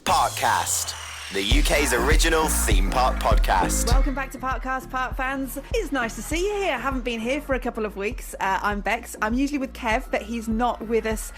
Parkcast, the UK's original theme park podcast. Welcome back to Parkcast, Park fans. It's nice to see you here. I haven't been here for a couple of weeks. I'm Bex. I'm usually with Kev, but he's not with us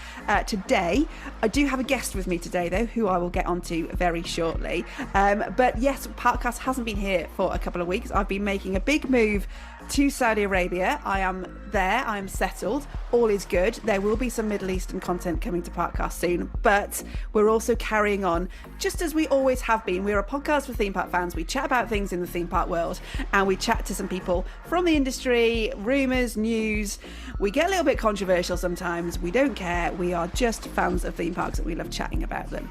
today. I do have a guest with me today, though, who I will get onto very shortly. But yes, Parkcast hasn't been here for a couple of weeks. I've been making a big move to Saudi Arabia. I am there. I am settled. All is good. There will be some Middle Eastern content coming to Parkcast soon, but we're also carrying on just as we always have been. We're a podcast for theme park fans. We chat about things in the theme park world, and we chat to some people from the industry, rumours, news. We get a little bit controversial sometimes. We don't care. We are just fans of theme parks and we love chatting about them.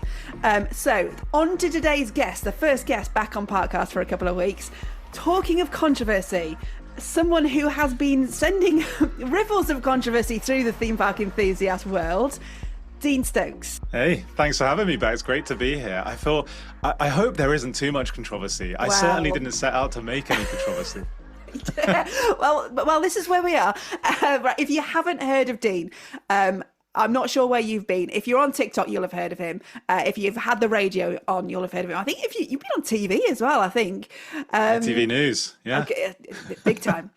So on to today's guest, the first guest back on Parkcast for a couple of weeks. Talking of controversy, someone who has been sending ripples of controversy through the theme park enthusiast world, Dean Stokes. Hey, thanks for having me back. It's great to be here. I hope there isn't too much controversy. I certainly didn't set out to make any controversy. well, this is where we are. If you haven't heard of Dean, I'm not sure where you've been. If you're on TikTok, you'll have heard of him. If you've had the radio on, you'll have heard of him. I think if you've been on TV as well, I think. TV news, yeah. Okay, big time.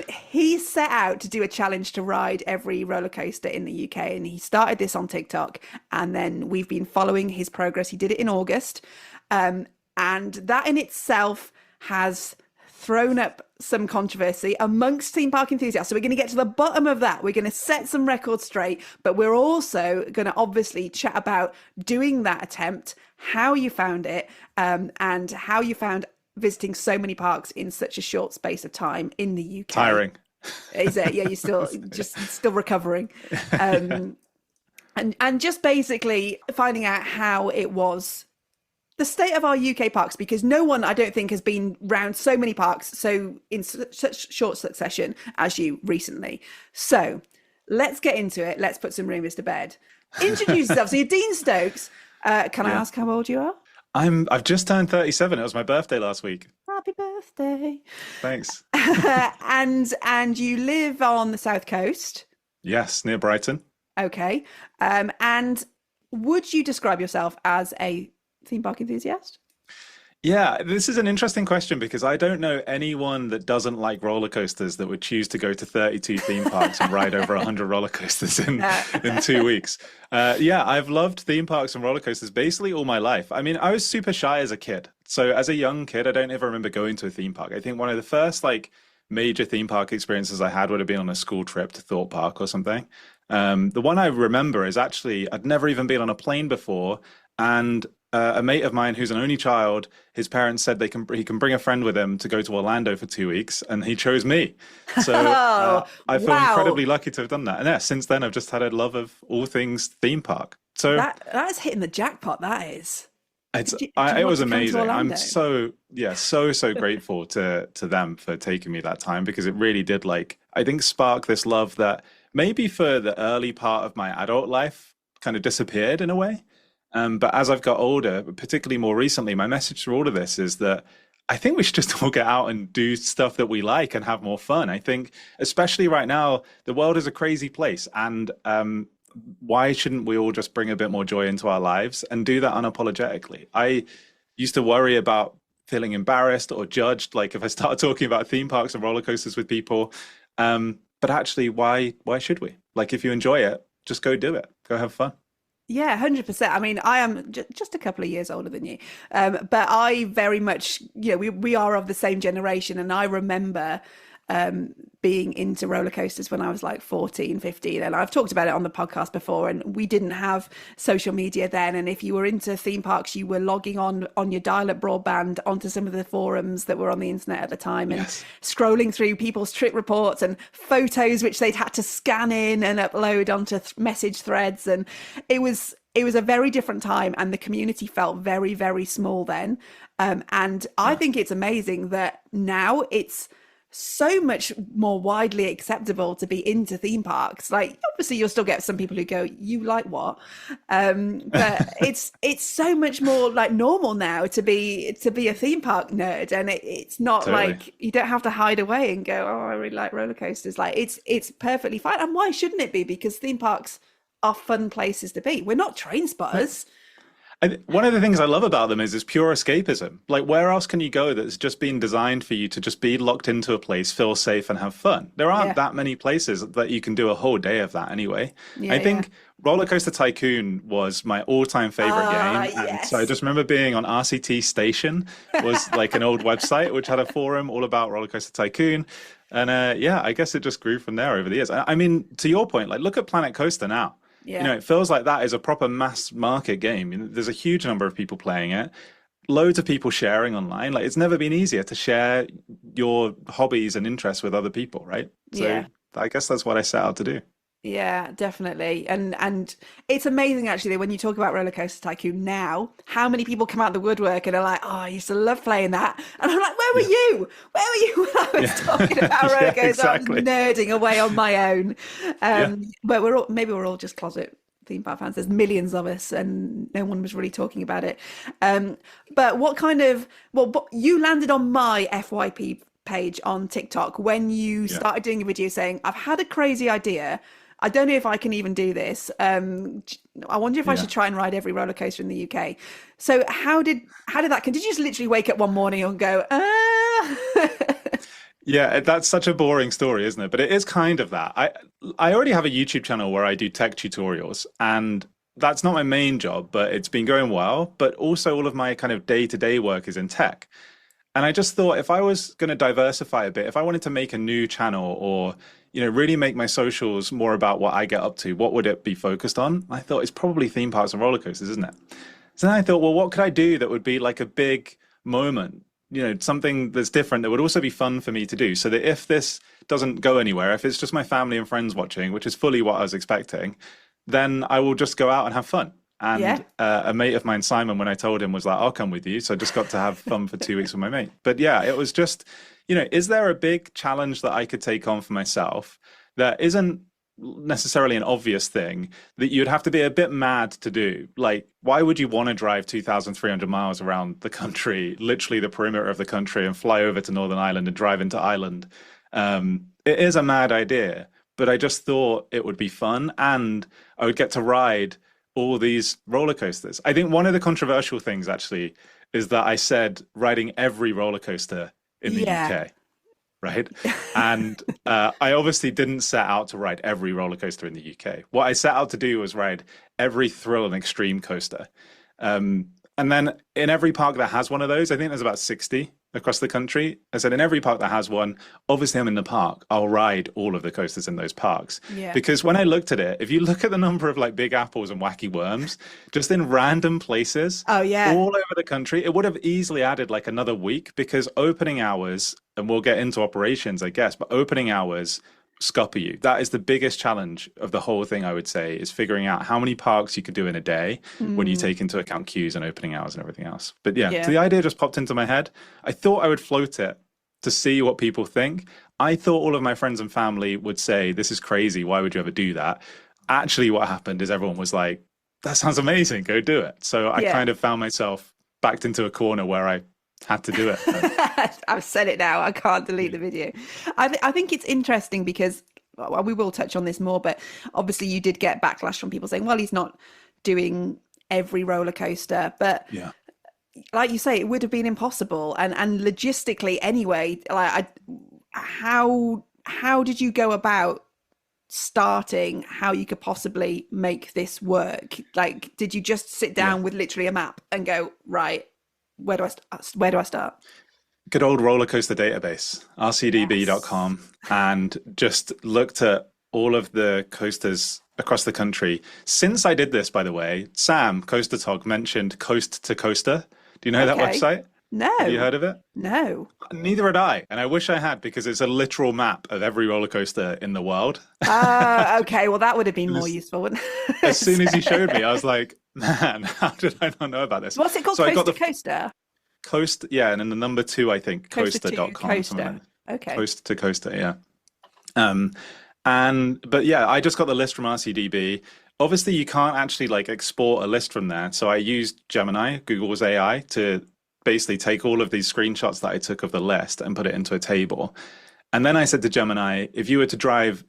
He set out to do a challenge to ride every roller coaster in the UK, and he started this on TikTok, and then we've been following his progress. He did it in August, and that in itself has thrown up some controversy amongst theme park enthusiasts. So we're going to get to the bottom of that. We're going to set some records straight, but we're also going to obviously chat about doing that attempt, how you found it, and how you found visiting so many parks in such a short space of time in the UK. Tiring. Is it? Yeah, you're still recovering. And just basically finding out how it was, the state of our UK parks, because no one, I don't think, has been round so many parks so in such short succession as you recently. So let's get into it. Let's put some rumours to bed. Introduce yourself. So you're Dean Stokes. Can I ask how old you are? I've just turned 37. It was my birthday last week. Happy birthday. Thanks. and you live on the south coast. Yes, near Brighton. Okay. And would you describe yourself as a theme park enthusiast? Yeah, this is an interesting question because I don't know anyone that doesn't like roller coasters that would choose to go to 32 theme parks and ride over 100 roller coasters in 2 weeks. I've loved theme parks and roller coasters basically all my life. I mean, I was super shy as a kid. So as a young kid, I don't ever remember going to a theme park. I think one of the first major theme park experiences I had would have been on a school trip to Thorpe Park or something. The one I remember is actually, I'd never even been on a plane before, and a mate of mine who's an only child, his parents said he can bring a friend with him to go to Orlando for 2 weeks, and he chose me. So I feel incredibly lucky to have done that. And yeah, since then I've just had a love of all things theme park. So that is hitting the jackpot. That is. It was amazing. I'm so grateful to them for taking me that time, because it really did I think spark this love that maybe for the early part of my adult life kind of disappeared in a way. But as I've got older, particularly more recently, my message through all of this is that I think we should just all get out and do stuff that we like and have more fun. I think, especially right now, the world is a crazy place. And why shouldn't we all just bring a bit more joy into our lives and do that unapologetically? I used to worry about feeling embarrassed or judged, if I start talking about theme parks and roller coasters with people. But actually, why should we? If you enjoy it, just go do it. Go have fun. Yeah, 100%. I mean, I am just a couple of years older than you. But I very much, we are of the same generation. And I remember being into roller coasters when I was 14, 15. And I've talked about it on the podcast before. And we didn't have social media then. And if you were into theme parks, you were logging on your dial-up broadband onto some of the forums that were on the internet at the time, and scrolling through people's trip reports and photos, which they'd had to scan in and upload onto message threads. And it was a very different time, and the community felt very, very small then. And I think it's amazing that now it's so much more widely acceptable to be into theme parks. Obviously you'll still get some people who go, you like what? But it's so much more normal now to be a theme park nerd, and it's not totally. You don't have to hide away and go, oh, I really like roller coasters. It's perfectly fine. And why shouldn't it be? Because theme parks are fun places to be. We're not train spotters. One of the things I love about them is pure escapism. Like, where else can you go that's just been designed for you to just be locked into a place, feel safe, and have fun? There aren't that many places that you can do a whole day of that anyway. I think Roller Coaster Tycoon was my all-time favorite game. And so I just remember being on RCT Station, was like an old website which had a forum all about Roller Coaster Tycoon. And I guess it just grew from there over the years. I mean, to your point, like, look at Planet Coaster now. Yeah. You know, it feels like that is a proper mass market game. There's a huge number of people playing it, loads of people sharing online. Like, it's never been easier to share your hobbies and interests with other people, right? So I guess that's what I set out to do. Yeah, definitely. And it's amazing, actually, when you talk about Roller Coaster Tycoon now, how many people come out the woodwork and are like, oh, I used to love playing that. And I'm like, where were you? Where were you when I was talking about Roller Coaster? Exactly. I was nerding away on my own. But maybe we're all just closet theme park fans. There's millions of us and no one was really talking about it. But what kind of, you landed on my FYP page on TikTok when you started doing a video saying, I've had a crazy idea. I don't know if I can even do this. I wonder if I should try and ride every roller coaster in the UK. So how did that? Did you just literally wake up one morning and go, Yeah, that's such a boring story, isn't it? But it is kind of that. I already have a YouTube channel where I do tech tutorials, and that's not my main job, but it's been going well. But also all of my kind of day-to-day work is in tech. And I just thought, if I was going to diversify a bit, if I wanted to make a new channel or, you know, really make my socials more about what I get up to, what would it be focused on? I thought it's probably theme parks and roller coasters, isn't it? So then I thought, well, what could I do that would be like a big moment, you know, something that's different that would also be fun for me to do, so that if this doesn't go anywhere, if it's just my family and friends watching, which is fully what I was expecting, then I will just go out and have fun. And a mate of mine, Simon, when I told him, was like, I'll come with you. So I just got to have fun for 2 weeks with my mate. But yeah, it was just, you know, is there a big challenge that I could take on for myself that isn't necessarily an obvious thing that you'd have to be a bit mad to do? Like, why would you want to drive 2,300 miles around the country, literally the perimeter of the country, and fly over to Northern Ireland and drive into Ireland? It is a mad idea, but I just thought it would be fun and I would get to ride all these roller coasters. I think one of the controversial things actually is that I said riding every roller coaster in the UK, right? And I obviously didn't set out to ride every roller coaster in the UK. What I set out to do was ride every thrill and extreme coaster. And then in every park that has one of those, I think there's about 60 across the country. I said, in every park that has one, obviously I'm in the park, I'll ride all of the coasters in those parks. Yeah. Because when I looked at it, if you look at the number of like big apples and wacky worms, just in random places, all over the country, it would have easily added like another week, because opening hours, and we'll get into operations, I guess, but opening hours scupper you. That is the biggest challenge of the whole thing, I would say, is figuring out how many parks you could do in a day when you take into account queues and opening hours and everything else. But so the idea just popped into my head. I thought I would float it to see what people think. I thought all of my friends and family would say, this is crazy, why would you ever do that? Actually, what happened is everyone was like, that sounds amazing, go do it. So I kind of found myself backed into a corner where I had to do it. I've said it now, I can't delete the video. I think it's interesting because we will touch on this more, but obviously you did get backlash from people saying, well, he's not doing every roller coaster, but like you say, it would have been impossible, and logistically anyway, like how did you go about starting how you could possibly make this work? Like, did you just sit down with literally a map and go, right, where do I start? Good old roller coaster database, rcdb.com, and just looked at all of the coasters across the country. Since I did this, by the way, Sam Coaster Tog mentioned Coast to Coaster. Do you know that website? No. Have you heard of it? No. Neither had I, and I wish I had, because it's a literal map of every roller coaster in the world. Okay, well that would have been more useful, wouldn't it? As soon as you showed me, I was like, man, how did I not know about this? What's it called? So Coast to Coaster? Coast, and then the number 2, I think, coaster.com. Coaster. Okay. Coast to Coaster, yeah. But I just got the list from RCDB. Obviously, you can't actually like export a list from there. So I used Gemini, Google's AI, to basically take all of these screenshots that I took of the list and put it into a table. And then I said to Gemini, if you were to drive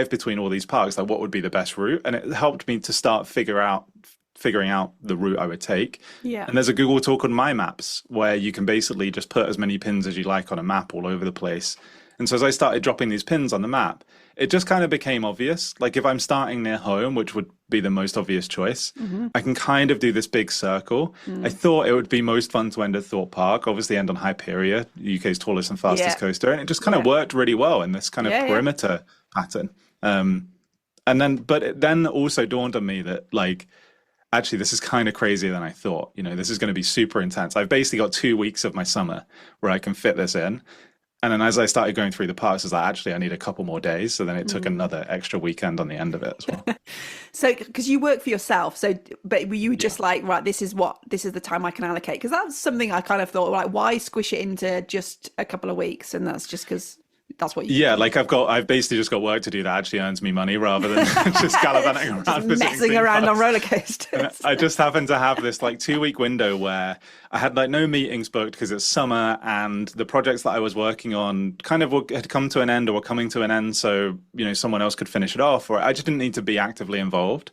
between all these parks, like what would be the best route? And it helped me to start figuring figuring out the route I would take. Yeah. And there's a Google tool called My Maps where you can basically just put as many pins as you like on a map all over the place. And so as I started dropping these pins on the map, it just kind of became obvious. Like if I'm starting near home, which would be the most obvious choice, I can kind of do this big circle. I thought it would be most fun to end at Thorpe Park, obviously end on Hyperia, the UK's tallest and fastest coaster. And it just kind of worked really well in this kind of perimeter pattern. But it then also dawned on me that like, actually, this is kind of crazier than I thought. You know, this is going to be super intense. I've basically got 2 weeks of my summer where I can fit this in. And then as I started going through the parks, I was like, actually, I need a couple more days. So then it took another extra weekend on the end of it as well. So, because you work for yourself, but were you just like, right, this is the time I can allocate? Because that's something I kind of thought, like, why squish it into just a couple of weeks? And that's just because that's what you like I've basically just got work to do that actually earns me money rather than just gallivanting around, just messing around on roller coasters. I just happened to have this like 2-week window where I had like no meetings booked because it's summer, and the projects that I was working on kind of had come to an end or were coming to an end, so you know someone else could finish it off, or I just didn't need to be actively involved.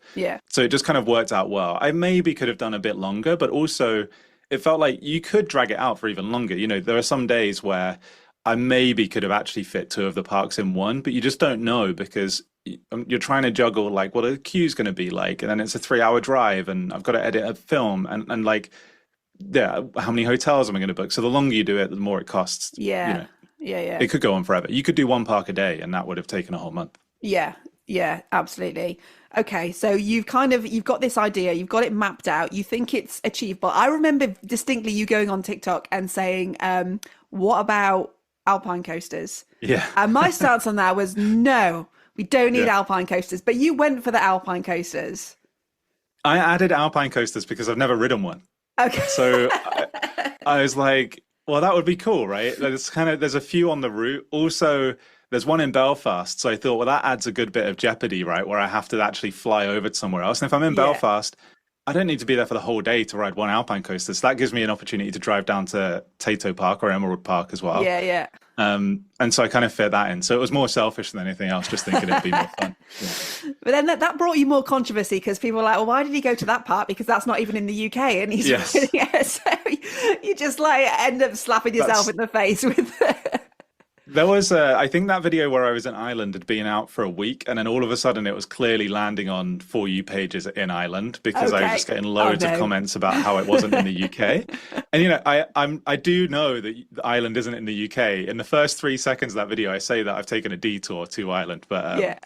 So it just kind of worked out well. I maybe could have done a bit longer, but also it felt like you could drag it out for even longer. You know, there are some days where I maybe could have actually fit 2 of the parks in one, but you just don't know because you're trying to juggle like what a queue's going to be like, and then it's a 3-hour drive, and I've got to edit a film, and like, how many hotels am I going to book? So the longer you do it, the more it costs. It could go on forever. You could do 1 park a day, and that would have taken a whole month. Yeah, absolutely. Okay, so you've got this idea, you've got it mapped out, you think it's achievable. I remember distinctly you going on TikTok and saying, what about alpine coasters? And my stance on that was no, we don't need alpine coasters, but you went for the alpine coasters. I added alpine coasters because I've never ridden one. Okay. So I was like, well, that would be cool, right? There's a few on the route. Also, there's one in Belfast. So I thought, well, that adds a good bit of jeopardy, right? Where I have to actually fly over to somewhere else. And if I'm in Belfast, I don't need to be there for the whole day to ride one alpine coaster. So that gives me an opportunity to drive down to Tayto Park or Emerald Park as well. And so I kind of fit that in. So it was more selfish than anything else, just thinking it'd be more fun. But then that brought you more controversy because people were like, well, why did he go to that park? Because that's not even in the UK. And he's so you just like end up slapping yourself in the face with There was, I think that video where I was in Ireland had been out for a week, and then all of a sudden it was clearly landing on For You pages in Ireland because I was just getting loads of comments about how it wasn't in the UK. And, you know, I do know that Ireland isn't in the UK. In the first 3 seconds of that video, I say that I've taken a detour to Ireland, but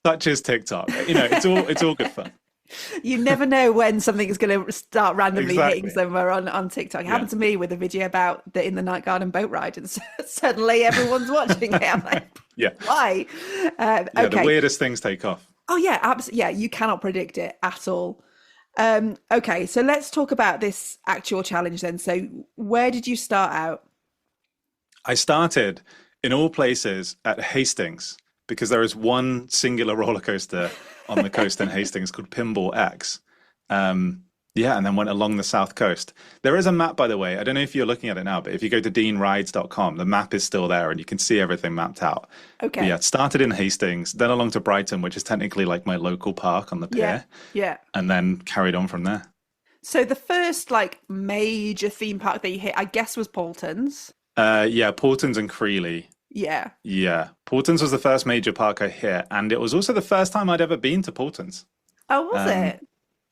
such is TikTok. You know, it's all good fun. You never know when something is going to start randomly hitting somewhere on TikTok. It happened to me with a video about in the night garden boat ride, and suddenly everyone's watching it. I'm like, why? The weirdest things take off. Oh yeah, absolutely. Yeah, you cannot predict it at all. Okay, so let's talk about this actual challenge then. So where did you start out? I started in all places at Hastings because there is one singular roller coaster on the coast in Hastings called Pinball X. And then went along the south coast. There is a map, by the way. I don't know if you're looking at it now, but if you go to deanrides.com, the map is still there and you can see everything mapped out. Okay. But it started in Hastings, then along to Brighton, which is technically like my local park on the pier. And then carried on from there. So the first like major theme park that you hit, I guess, was Paulton's. Paulton's and Creeley. Yeah. Paulton's was the first major park I hit, and it was also the first time I'd ever been to Paulton's. Oh, was it?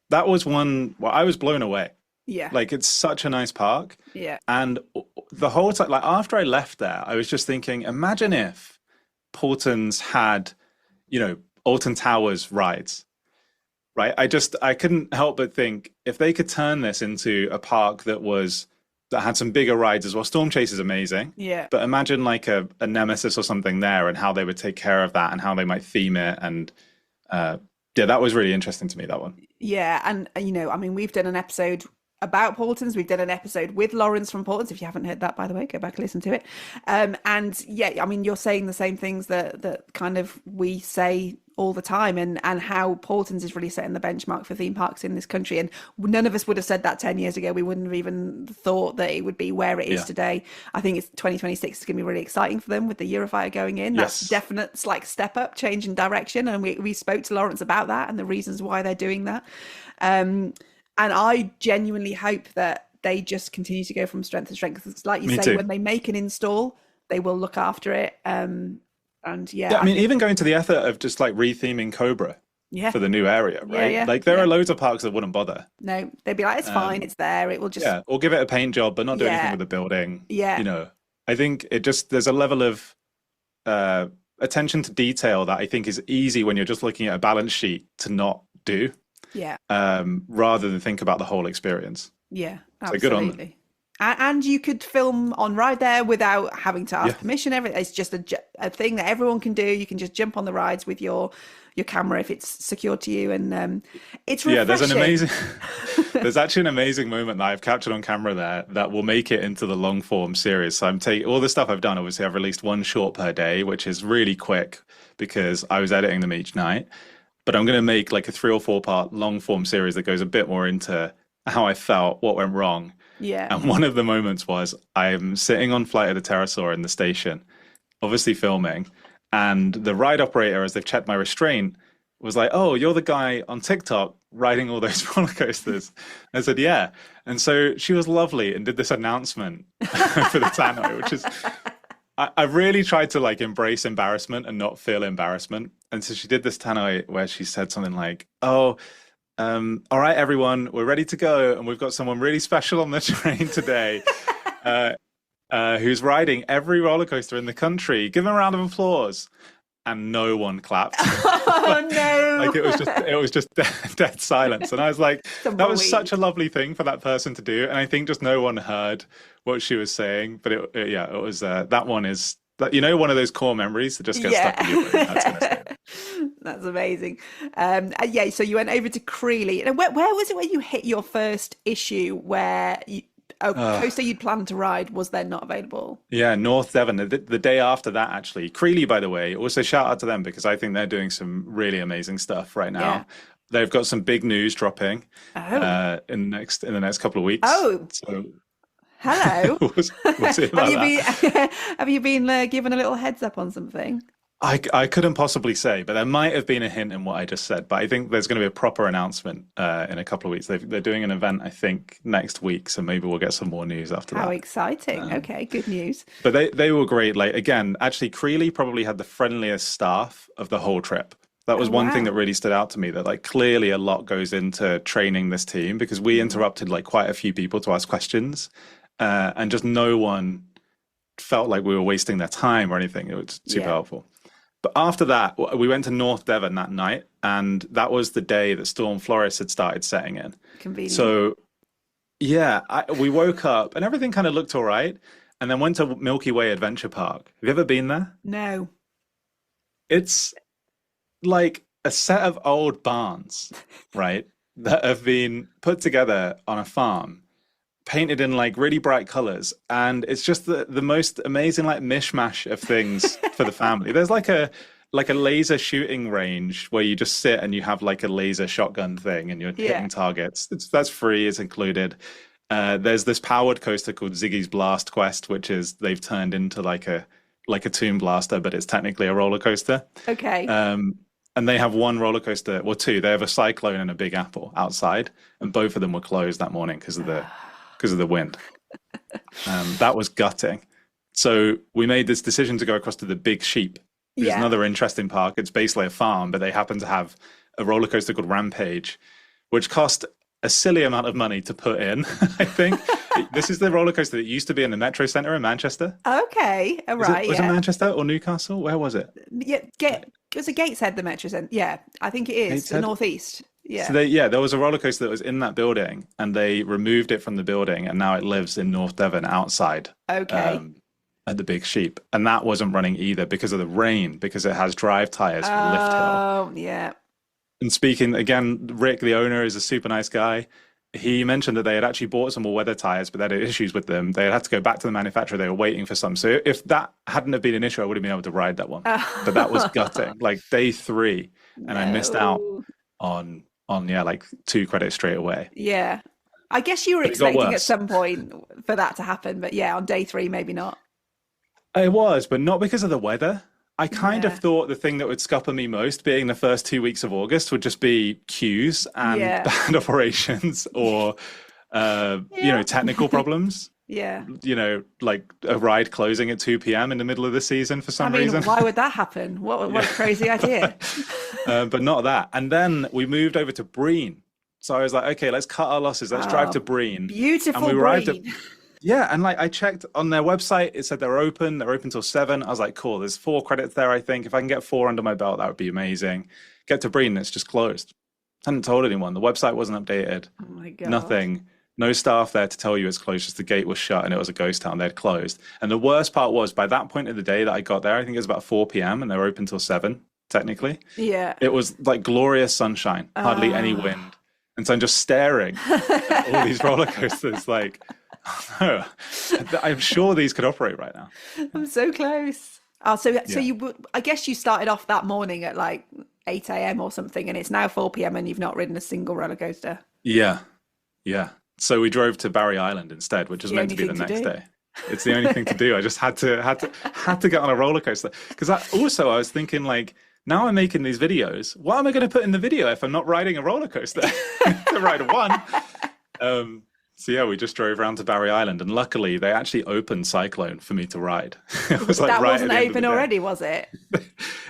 That was one, well, I was blown away. Yeah. Like, it's such a nice park. Yeah. And the whole time, like, after I left there, I was just thinking, imagine if Paulton's had, you know, Alton Towers rides, right? I couldn't help but think, if they could turn this into a park that had some bigger rides as well. Storm Chase is amazing. Yeah. But imagine like a Nemesis or something there, and how they would take care of that and how they might theme it. And that was really interesting to me, that one. Yeah. And, you know, I mean, we've done an episode about Paulton's. We've done an episode with Lawrence from Paulton's. If you haven't heard that, by the way, go back and listen to it. And yeah, I mean, you're saying the same things that kind of we say all the time, and how Portland's is really setting the benchmark for theme parks in this country. And none of us would have said that 10 years ago. We wouldn't have even thought that it would be where it is today. I think it's 2026 is going to be really exciting for them with the Eurofire going in. That's definite like step up, change in direction. And we spoke to Lawrence about that and the reasons why they're doing that. And I genuinely hope that they just continue to go from strength to strength. Because like you say, when they make an install, they will look after it. And I mean, even going to the effort of just like retheming Cobra for the new area, right? Like there are loads of parks that wouldn't bother. No, they'd be like, it's fine, it's there. It will just or give it a paint job, but not do anything with the building. Yeah, you know, I think there's a level of attention to detail that I think is easy when you're just looking at a balance sheet to not do. Yeah. Rather than think about the whole experience. Yeah, absolutely. So good on them. And you could film on ride there without having to ask permission. It's just a thing that everyone can do. You can just jump on the rides with your camera if it's secured to you, and it's refreshing. There's actually an amazing moment that I've captured on camera there that will make it into the long form series. So I'm taking all the stuff I've done. Obviously, I've released one short per day, which is really quick because I was editing them each night. But I'm going to make like a 3 or 4 part long form series that goes a bit more into how I felt, what went wrong. Yeah. And one of the moments was I'm sitting on Flight of the Pterosaur in the station, obviously filming, and the ride operator, as they've checked my restraint, was like, "Oh, you're the guy on TikTok riding all those roller coasters." I said, "Yeah." And so she was lovely and did this announcement for the tannoy, which is, I really tried to like embrace embarrassment and not feel embarrassment. And so she did this tannoy where she said something like, "Oh, all right, everyone, we're ready to go. And we've got someone really special on the train today who's riding every roller coaster in the country. Give them a round of applause." And no one clapped. Oh, no. Like it was just dead silence. And I was like, that was such a lovely thing for that person to do. And I think just no one heard what she was saying. But it was, that one is, you know, one of those core memories that just gets stuck in your brain. That's amazing. So you went over to Creeley. And where was it where you hit your first issue where a coaster you'd planned to ride was then not available? Yeah, North Devon. The day after that, actually. Creeley, by the way, also shout out to them because I think they're doing some really amazing stuff right now. Yeah. They've got some big news dropping in the next couple of weeks. Oh, so hello. What's it about have you been given a little heads up on something? I couldn't possibly say, but there might have been a hint in what I just said. But I think there's going to be a proper announcement in a couple of weeks. They're doing an event, I think, next week. So maybe we'll get some more news after that. How exciting. Okay, good news. But they were great. Like, again, actually, Creeley probably had the friendliest staff of the whole trip. That was one thing that really stood out to me, that like clearly a lot goes into training this team because we interrupted like quite a few people to ask questions and just no one felt like we were wasting their time or anything. It was super helpful. But after that, we went to North Devon that night, and that was the day that Storm Flores had started setting in. Convenient. So, we woke up and everything kind of looked all right, and then went to Milky Way Adventure Park. Have you ever been there? No. It's like a set of old barns, right, that have been put together on a farm, painted in like really bright colors, and it's just the most amazing like mishmash of things for the family. There's like a laser shooting range where you just sit and you have like a laser shotgun thing and you're hitting targets. That's free, it's included. There's this powered coaster called Ziggy's Blast Quest, which is they've turned into like a Toon Blaster, but it's technically a roller coaster. Okay. And they have one roller coaster, well, two. They have a Cyclone and a Big Apple outside, and both of them were closed that morning because of the wind. That was gutting. So we made this decision to go across to the Big Sheep. It's another interesting park. It's basically a farm, but they happen to have a roller coaster called Rampage, which cost a silly amount of money to put in, I think. This is the roller coaster that used to be in the Metro Centre in Manchester. Okay, right. Was it Manchester or Newcastle? Where was it? Yeah, was it Gateshead, the Metro Centre? Yeah, I think it is. Gateshead? The northeast. Yeah. So there was a roller coaster that was in that building, and they removed it from the building, and now it lives in North Devon outside. Okay. At the Big Sheep, and that wasn't running either because of the rain, because it has drive tires for lift hill. Oh, yeah. And speaking again, Rick, the owner, is a super nice guy. he mentioned that they had actually bought some all-weather tires, but they had issues with them. They had to go back to the manufacturer. They were waiting for some. So if that hadn't have been an issue, I would have been able to ride that one. But that was gutting. Like day 3, and I missed out on like 2 credits straight away. Yeah. I guess you were expecting at some point for that to happen, but yeah, on day 3, maybe not. It was, but not because of the weather. I kind of thought the thing that would scupper me most, being the first 2 weeks of August, would just be queues and bad operations or, technical problems. Yeah. Like a ride closing at 2 p.m. in the middle of the season for some reason. Why would that happen? What a crazy idea. But not that. And then we moved over to Breen. So I was like, okay, let's cut our losses. Let's drive to Breen. Beautiful and we arrived Breen. And like I checked on their website, it said they're open till 7. I was like, cool, there's 4 credits there, I think. If I can get 4 under my belt, that would be amazing. Get to Breen, it's just closed. Hadn't told anyone. The website wasn't updated. Oh my God. Nothing. No staff there to tell you it's closed, just the gate was shut and it was a ghost town. They'd closed. And the worst part was, by that point of the day that I got there, I think it was about 4 p.m. and they were open till 7, technically. Yeah. It was like glorious sunshine, hardly any wind. And so I'm just staring at all these roller coasters like, oh, I'm sure these could operate right now. I'm so close. Oh, so I guess you started off that morning at like 8 a.m. or something, and it's now 4 p.m. and you've not ridden a single roller coaster. Yeah. So we drove to Barry Island instead, which is meant to be the next day. It's the only thing to do. I just had to get on a roller coaster because I was thinking like, now I'm making these videos. What am I going to put in the video if I'm not riding a roller coaster? To ride one. So yeah, we just drove around to Barry Island, and luckily they actually opened Cyclone for me to ride. It was like that right wasn't open already, was it?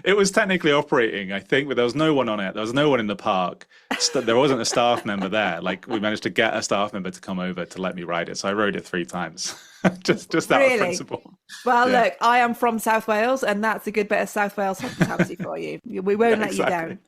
It was technically operating, I think, but there was no one on it. There was no one in the park. There wasn't a staff member there. Like we managed to get a staff member to come over to let me ride it, so I rode it 3 times, just out of principle. Well, look, I am from South Wales, and that's a good bit of South Wales hospitality for you. We won't let you down.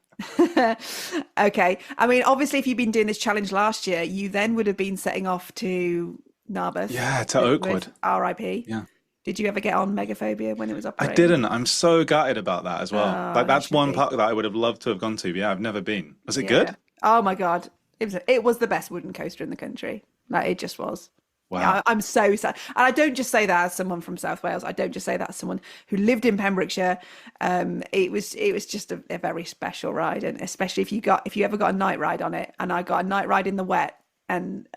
Okay. I mean, obviously, if you'd been doing this challenge last year, you then would have been setting off to Narberth. Yeah, to Oakwood. RIP. Yeah. Did you ever get on Megaphobia when it was operating? I didn't. I'm so gutted about that as well. Like that's one park that I would have loved to have gone to. But yeah, I've never been. Was it good? Oh my God. It was the best wooden coaster in the country. Like it just was. Wow. Yeah, I'm so sad. And I don't just say that as someone from South Wales. I don't just say that as someone who lived in Pembrokeshire. It was just a very special ride. And especially if you ever got a night ride on it, and I got a night ride in the wet, and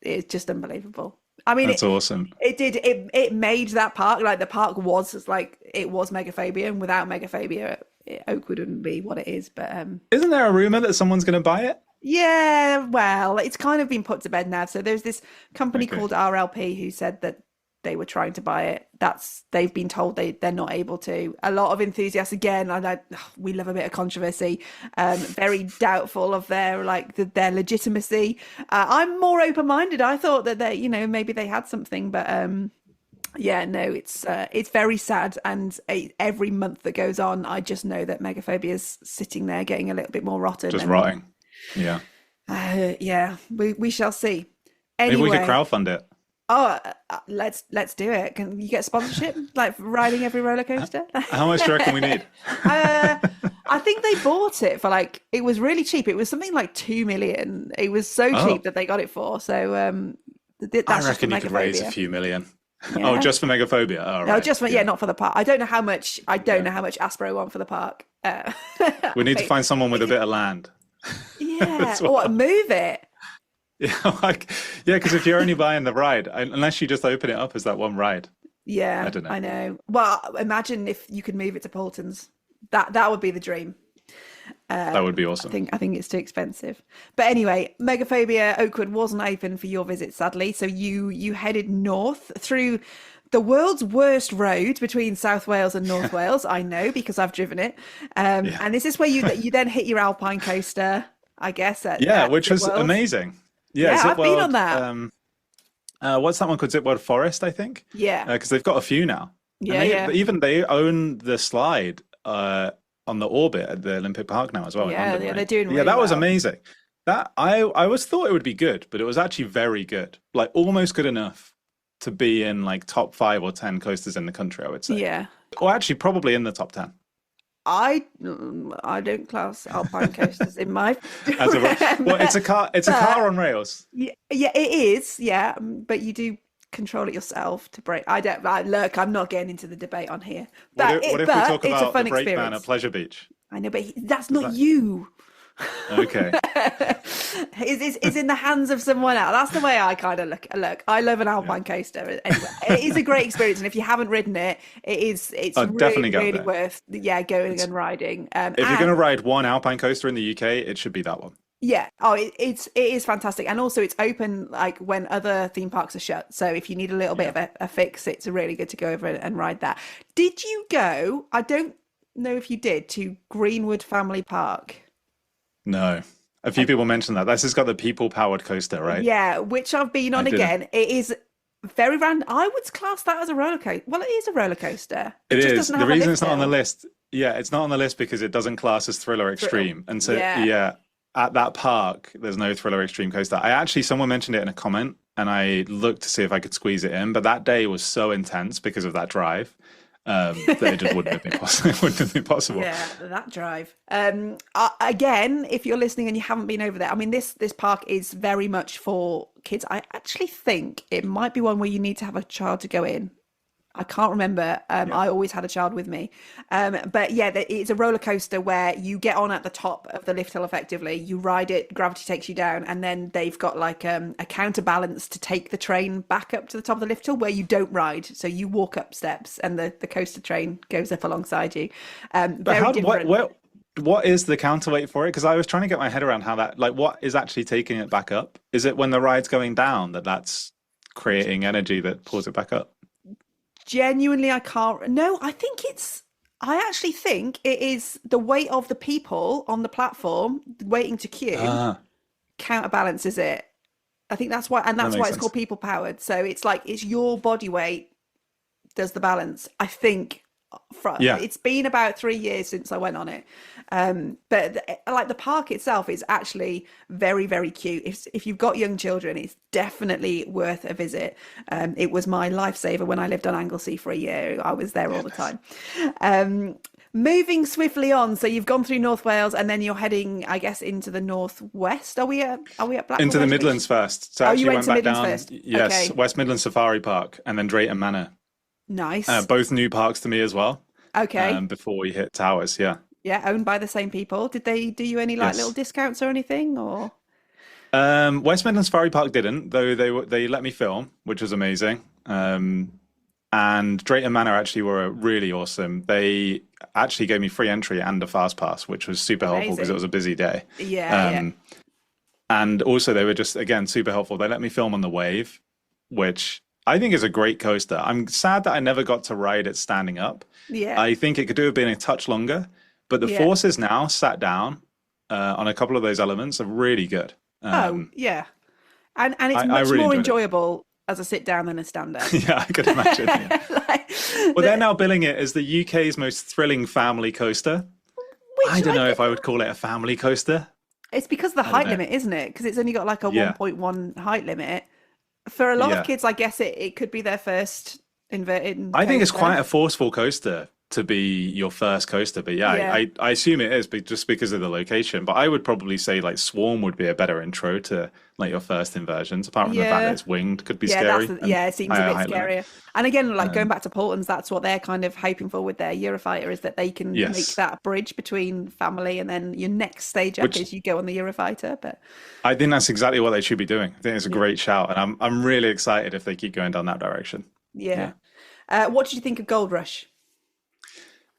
it's just unbelievable. I mean, that's awesome. It made that park, like the park was like, it was Megaphobia, and without Megaphobia, Oakwood wouldn't be what it is. But isn't there a rumor that someone's going to buy it? Yeah, well, it's kind of been put to bed now. So there's this company called RLP who said that they were trying to buy it. They've been told they're not able to. A lot of enthusiasts, again, we love a bit of controversy. Very doubtful of their legitimacy. I'm more open-minded. I thought that maybe they had something, but yeah, no, it's very sad. And every month that goes on, I just know that Megaphobia's sitting there getting a little bit more rotten. Just rotting. Yeah. Yeah, we shall see. Anyway, maybe we could crowdfund it. Oh, let's do it. Can you get sponsorship, like riding every roller coaster? How much do you reckon we need? I think they bought it for it was really cheap. It was something like 2 million. It was so cheap that they got it for. So that's I reckon you could raise a few million. Yeah. Oh, just for Megaphobia? Oh, right. No, just for not for the park. I don't know how much. I don't know how much Aspro want for the park. We need to find someone with a bit of land. Yeah, or move it. Yeah, because if you're only buying the ride, unless you just open it up as that one ride. Yeah, I don't know. I know. Well, imagine if you could move it to Paulton's. That would be the dream. That would be awesome. I think it's too expensive. But anyway, Megaphobia Oakwood wasn't open for your visit, sadly. So you headed north through the world's worst road between South Wales and North Wales. I know because I've driven it. And this is where you then hit your alpine coaster, I guess. Which was amazing. Yeah, I've been on that. What's that one called? Zip World Forest, I think. Yeah. Because they've got a few now. Yeah, Even they own the slide on the orbit at the Olympic Park now as well. Yeah, they're doing really that was well. amazing. That I always thought it would be good, but it was actually very good. Like almost good enough to be in like top 5 or 10 coasters in the country, I would say. Yeah. Or actually probably in the top 10. I don't class alpine coasters in my As well, it's a car. It's a car on rails. Yeah, it is. Yeah, but you do control it yourself to brake. Look, I'm not getting into the debate on here. What if we talk about the brake man at Pleasure Beach? I know, but that's not you. Okay. It's in the hands of someone else. That's the way I kind of look. I love an alpine coaster. Anyway, it is a great experience, and if you haven't ridden it, it's really worth going and riding. If you're going to ride one alpine coaster in the UK, it should be that one. Yeah. Oh, it is fantastic, and also it's open like when other theme parks are shut. So if you need a little bit of a fix, it's really good to go over and ride that. Did you go? I don't know if you did, to Greenwood Family Park. No. A few people mentioned that. This has got the people-powered coaster, right? Yeah, which I've been on again. It is very random. I would class that as a roller coaster. Well, it is a roller coaster. It is. The reason it's not on the list, it's not on the list because it doesn't class as Thriller Extreme. And so, at that park, there's no Thriller Extreme coaster. Someone mentioned it in a comment, and I looked to see if I could squeeze it in, but that day was so intense because of that drive. That it just wouldn't have been possible. It wouldn't have been possible. Yeah, that drive. Again, if you're listening and you haven't been over there, I mean, this park is very much for kids. I actually think it might be one where you need to have a child to go in. I can't remember. I always had a child with me. But yeah, it's a roller coaster where you get on at the top of the lift hill effectively. You ride it, gravity takes you down, and then they've got like a counterbalance to take the train back up to the top of the lift hill where you don't ride. So you walk up steps and the coaster train goes up alongside you. Very different. What is the counterweight for it? Because I was trying to get my head around how that, like, what is actually taking it back up? Is it when the ride's going down that's creating energy that pulls it back up? Genuinely, I can't. No, I actually think it is the weight of the people on the platform waiting to queue counterbalances it. I think that's why, and that's why it's called people powered. So it's like it's your body weight does the balance. I think. It's been about 3 years since I went on it, but like the park itself is actually very, very cute. If you've got young children, it's definitely worth a visit. It was my lifesaver when I lived on Anglesey for a year. I was there all the time. Moving swiftly on, so you've gone through North Wales and then you're heading, I guess, into the northwest. Are we at Blackpool? Into the Midlands first. So you went to Midlands first. Yes, okay. West Midlands Safari Park and then Drayton Manor. Nice. Both new parks to me as well. Okay. Before we hit Towers, yeah. Yeah, owned by the same people. Did they do you any little discounts or anything, or? West Midlands Safari Park didn't, though they let me film, which was amazing. And Drayton Manor actually were really awesome. They actually gave me free entry and a fast pass, which was super helpful because it was a busy day. Yeah. And also they were just, again, super helpful. They let me film on the Wave, which I think is a great coaster. I'm sad that I never got to ride it standing up. Yeah. I think it could have been a touch longer, but the forces now sat down on a couple of those elements are really good. And it's much really more enjoyable as a sit down than a stand up. Yeah, I could imagine. Yeah. They're now billing it as the UK's most thrilling family coaster. I don't know if I would call it a family coaster. It's because of the height limit, isn't it? Because it's only got like a 1.1 height limit. For a lot of kids, I guess it could be their first inverted coaster. I think it's quite a forceful coaster to be your first coaster. But I assume it is just because of the location. But I would probably say like Swarm would be a better intro to like your first inversions, apart from the fact that it's winged, could be scary. It seems a bit scarier. And again, like going back to Paulton's, that's what they're kind of hoping for with their Eurofighter, is that they can make that bridge between family and then your next stage up is you go on the Eurofighter. But I think that's exactly what they should be doing. I think it's a great shout, and I'm really excited if they keep going down that direction. Yeah. What did you think of Gold Rush?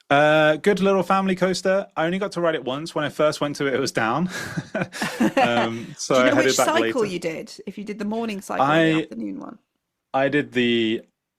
Good little family coaster. I only got to ride it once. When I first went to it, it was down. So do you know which cycle you did? If you did the morning cycle or the afternoon one? I did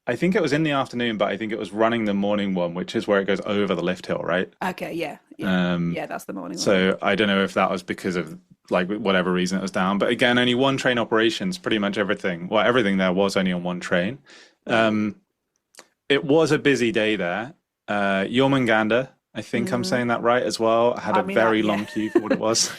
I think it was in the afternoon, but I think it was running the morning one, which is where it goes over the lift hill, right? Okay, yeah, that's the morning one. So I don't know if that was because of like whatever reason it was down. But again, only one train operations, pretty much everything. Well, everything there was only on one train. It was a busy day there. Jormungandr, I think I'm saying that right as well. I had a very long queue for what it was.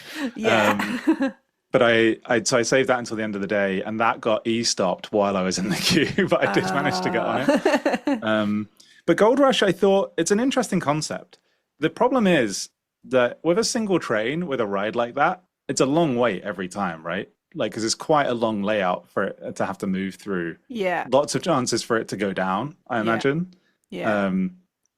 But I saved that until the end of the day, and that got e-stopped while I was in the queue, but I did manage to get on it. But Gold Rush, I thought it's an interesting concept. The problem is that with a single train, with a ride like that, it's a long wait every time, right? Like, because it's quite a long layout for it to have to move through. Yeah. Lots of chances for it to go down, I imagine. Yeah.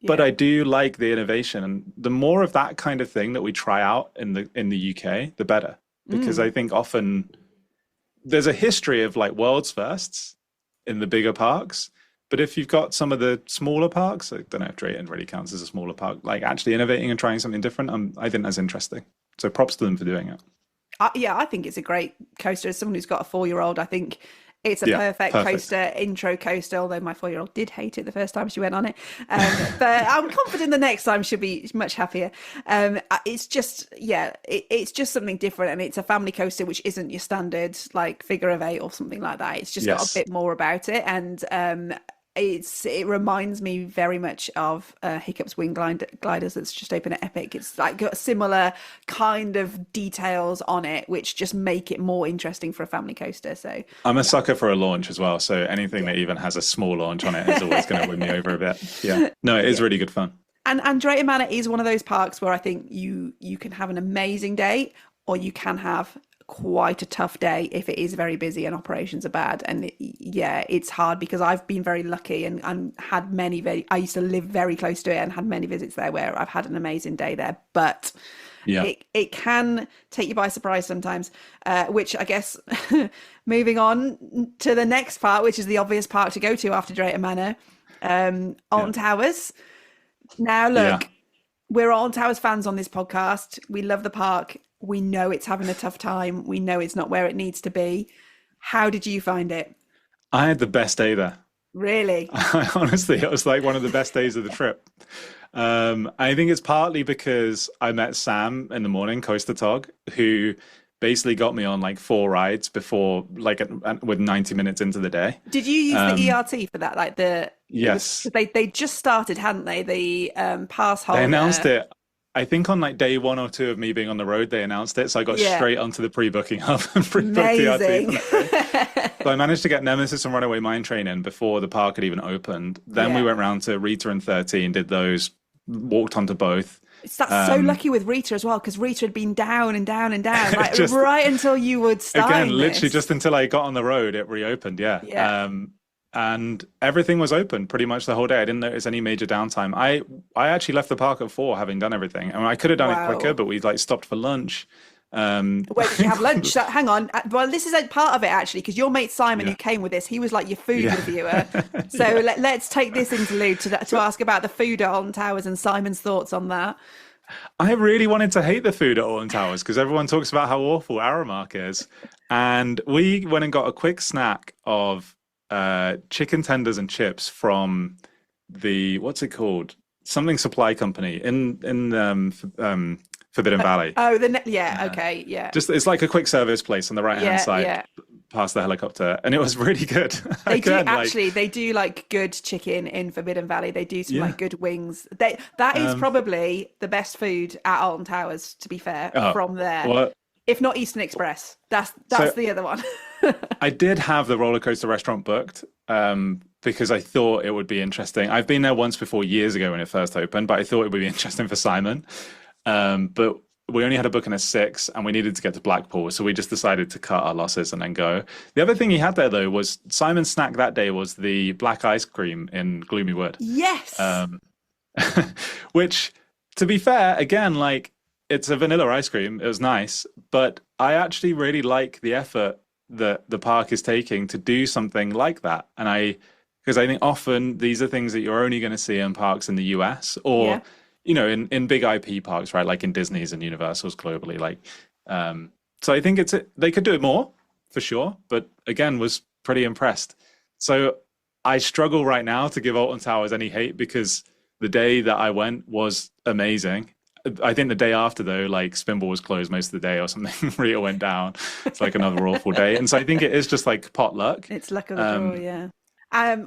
But I do like the innovation, and the more of that kind of thing that we try out in the UK, the better. Because I think often there's a history of like world's firsts in the bigger parks. But if you've got some of the smaller parks, I don't know if Drayton really counts as a smaller park, like actually innovating and trying something different, I think that's interesting. So props to them for doing it. I think it's a great coaster. As someone who's got a 4-year-old, I think it's a perfect coaster, intro coaster, although my 4-year-old did hate it the first time she went on it. But I'm confident the next time she'll be much happier. It's just, it's just something different. And it's a family coaster, which isn't your standard like figure of 8 or something like that. It's just got a bit more about it. And it reminds me very much of Hiccup's Wing Gliders that's just open at Epic. It's like got similar kind of details on it, which just make it more interesting for a family coaster. So I'm a sucker for a launch as well. So anything that even has a small launch on it is always going to win me over a bit. Yeah, no, it is really good fun. And Drayton Manor is one of those parks where I think you can have an amazing day, or you can have quite a tough day if it is very busy and operations are bad. And it's hard, because I've been very lucky and had I used to live very close to it and had many visits there where I've had an amazing day there, but it can take you by surprise sometimes, which I guess moving on to the next part, which is the obvious park to go to after Drayton Manor, Alton Towers. Now look, we're Alton Towers fans on this podcast. We love the park. We know it's having a tough time. We know it's not where it needs to be. How did you find it? I had the best day there. Really? Honestly, it was like one of the best days of the trip. I think it's partly because I met Sam in the morning, Coaster Tog, who basically got me on like 4 rides before, like with 90 minutes into the day. Did you use the ERT for that? Like yes. They just started, hadn't they? The pass holder. They announced it. I think on like day 1 or 2 of me being on the road, they announced it. So I got straight onto the pre-booking hub and pre-booked the RT. So I managed to get Nemesis and Runaway Mine Train in before the park had even opened. Then we went round to Rita and 13, did those, walked onto both. That's so lucky with Rita as well, because Rita had been down and down and down, like right until you would start. Again, literally just until I got on the road, it reopened. And everything was open pretty much the whole day. I didn't notice any major downtime. I actually left the park at 4, having done everything. I mean, I could have done it quicker, but we like stopped for lunch. Where did you have lunch? Hang on. Well, this is a part of it actually, because your mate Simon, who came with this, he was like your food reviewer. So let's take this interlude to ask about the food at Alton Towers and Simon's thoughts on that. I really wanted to hate the food at Alton Towers because everyone talks about how awful Aramark is, and we went and got a quick snack of chicken tenders and chips from the, what's it called, something supply company in Forbidden Valley. Just, it's like a quick service place on the right hand side past the helicopter, and it was really good. They do like good chicken in Forbidden Valley. They do some like good wings. That is probably the best food at Alton Towers, to be fair, from there. Well, if not Eastern Express, that's the other one. I did have the roller coaster restaurant booked because I thought it would be interesting. I've been there once before, years ago when it first opened, but I thought it would be interesting for Simon. But we only had a booking at 6 and we needed to get to Blackpool, so we just decided to cut our losses and then go. The other thing he had there, though, was Simon's snack that day was the black ice cream in Gloomy Wood. Yes! Which, to be fair, again, like, it's a vanilla ice cream. It was nice, but I actually really like the effort that the park is taking to do something like that. And because I think often these are things that you're only going to see in parks in the US or, you know, in big IP parks, right? Like in Disney's and Universal's globally. Like, so I think they could do it more for sure, but again, was pretty impressed. So I struggle right now to give Alton Towers any hate because the day that I went was amazing. I think the day after, though, like Spinball was closed most of the day or something. Rita went down. It's like another awful day. And so I think it is just like pot luck. It's luck of the draw, yeah.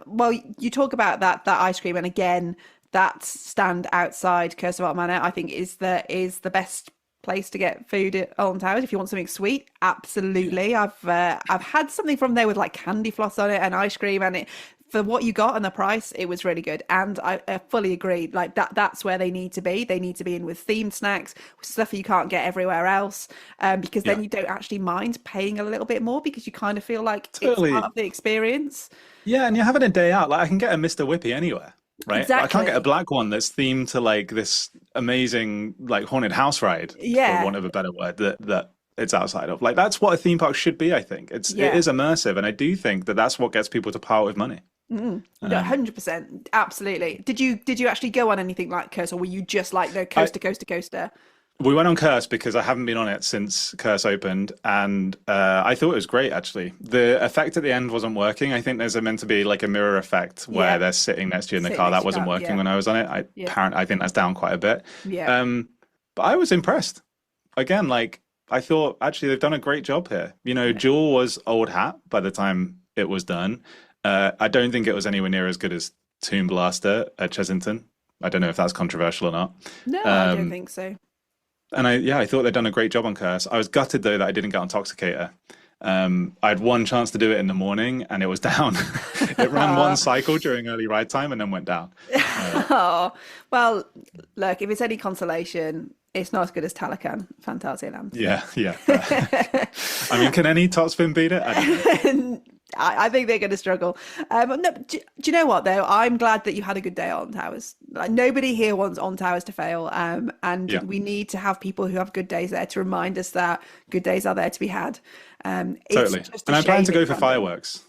Well, you talk about that ice cream, and again, that stand outside Curse of Alton Manor, I think is the best place to get food at Alton Towers if you want something sweet. Absolutely. I've had something from there with like candy floss on it and ice cream, and for what you got and the price, it was really good. And I fully agree. Like that's where they need to be. They need to be in with themed snacks, stuff you can't get everywhere else, because then you don't actually mind paying a little bit more because you kind of feel like it's part of the experience. Yeah, and you're having a day out. Like I can get a Mr. Whippy anywhere, right? Exactly. I can't get a black one that's themed to like this amazing like haunted house ride, for want of a better word, that it's outside of. Like that's what a theme park should be, I think. It is immersive, and I do think that that's what gets people to part with money. 100%, absolutely. Did you actually go on anything like Curse, or were you just like the coaster? We went on Curse because I haven't been on it since Curse opened, and I thought it was great, actually. The effect at the end wasn't working. I think there's meant to be like a mirror effect where they're sitting next to you in the car. That wasn't working when I was on it. I think that's down quite a bit. But I was impressed. Again, like, I thought, actually, they've done a great job here. You know, Jewel was old hat by the time it was done. I don't think it was anywhere near as good as Tomb Blaster at Chesington. I don't know if that's controversial or not. No, I don't think so. And I thought they'd done a great job on Curse. I was gutted though that I didn't get on Toxicator. I had one chance to do it in the morning and it was down. It ran one cycle during early ride time and then went down. Well, look, if it's any consolation, it's not as good as Talakan Phantasialand. Yeah. I mean, can any top spin beat it? I don't know. I think they're going to struggle. No, do you know what though? I'm glad that you had a good day at On Towers. Like nobody here wants On Towers to fail, and we need to have people who have good days there to remind us that good days are there to be had. Totally. And I plan to go for fireworks.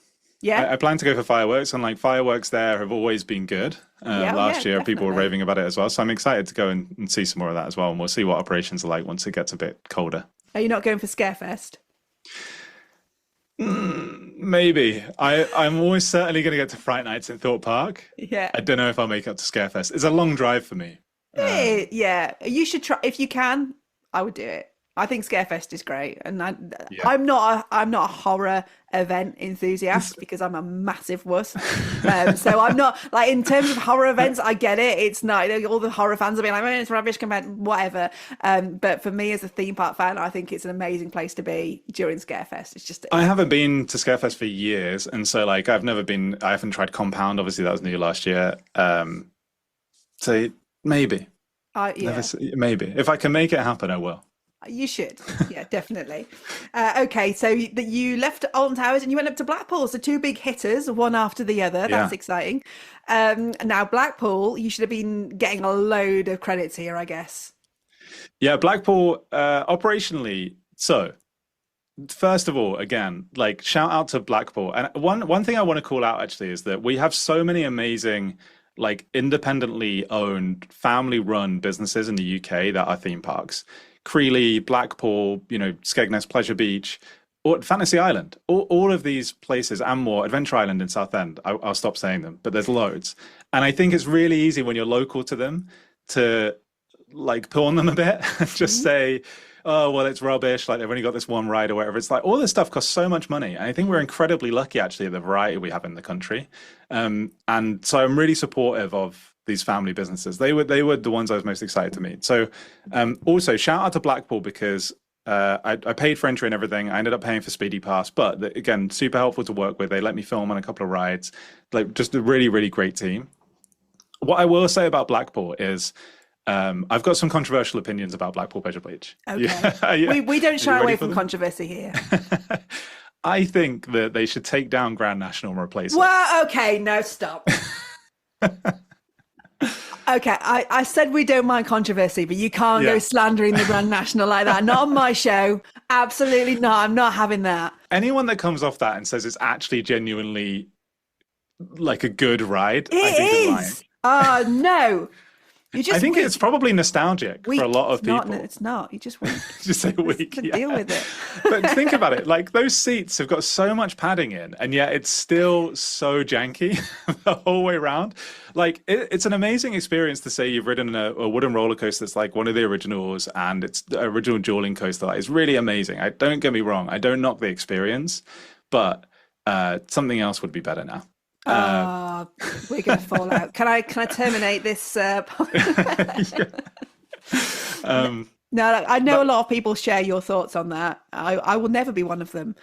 I plan to go for fireworks, and like fireworks there have always been good. Last year, people were raving about it as well. So I'm excited to go and see some more of that as well. And we'll see what operations are like once it gets a bit colder. Are you not going for Scarefest? Maybe. I'm always certainly going to get to Fright Nights in Thorpe Park. Yeah. I don't know if I'll make it up to Scarefest. It's a long drive for me. You should try. If you can, I would do it. I think Scarefest is great, and I'm not a horror event enthusiast because I'm a massive wuss. So I'm not like in terms of horror events. I get it. It's not all the horror fans will be like, oh, it's rubbish compared to whatever. But for me as a theme park fan, I think it's an amazing place to be during Scarefest. It's just I haven't been to Scarefest for years, and so like I haven't tried Compound. Obviously, that was new last year. So maybe. Maybe if I can make it happen, I will. You should. Yeah, definitely. Okay, so you left Alton Towers and you went up to Blackpool. So two big hitters, one after the other. That's exciting. Now, Blackpool, you should have been getting a load of credits here, I guess. Yeah, Blackpool, operationally. So, first of all, again, like shout out to Blackpool. And one thing I want to call out actually is that we have so many amazing like independently owned, family-run businesses in the UK that are theme parks. Creeley, Blackpool, Skegness, Pleasure Beach, or Fantasy Island, all of these places and more, Adventure Island in Southend, I'll stop saying them, but there's loads. And I think it's really easy when you're local to them to like pawn them a bit and just say, oh, well, it's rubbish, like they've only got this one ride or whatever. It's like all this stuff costs so much money. And I think we're incredibly lucky actually at the variety we have in the country. And so I'm really supportive of these family businesses. They were the ones I was most excited to meet. So also shout out to Blackpool because I paid for entry and everything. I ended up paying for Speedy Pass, but again, super helpful to work with. They let me film on a couple of rides, like just a really, really great team. What I will say about Blackpool is I've got some controversial opinions about Blackpool Pleasure Beach. Okay. We don't shy away from controversy here. I think that they should take down Grand National and replace it. Well, okay, no, stop. Okay, I said we don't mind controversy, but you can't go slandering the Grand National like that. Not on my show. Absolutely not. I'm not having that. Anyone that comes off that and says it's actually genuinely like a good ride, I think is lying. Oh, no. I think it's probably nostalgic for a lot of people. It's not. You just weak. Just say weak. Deal with it. But think about it. Like those seats have got so much padding in, and yet it's still so janky the whole way around. Like it's an amazing experience to say you've ridden a wooden roller coaster that's like one of the originals, and it's the original dueling coaster. Like, it's really amazing. Don't get me wrong. I don't knock the experience, but something else would be better now. We're going to fall out. Can I terminate this? No, I know a lot of people share your thoughts on that. I will never be one of them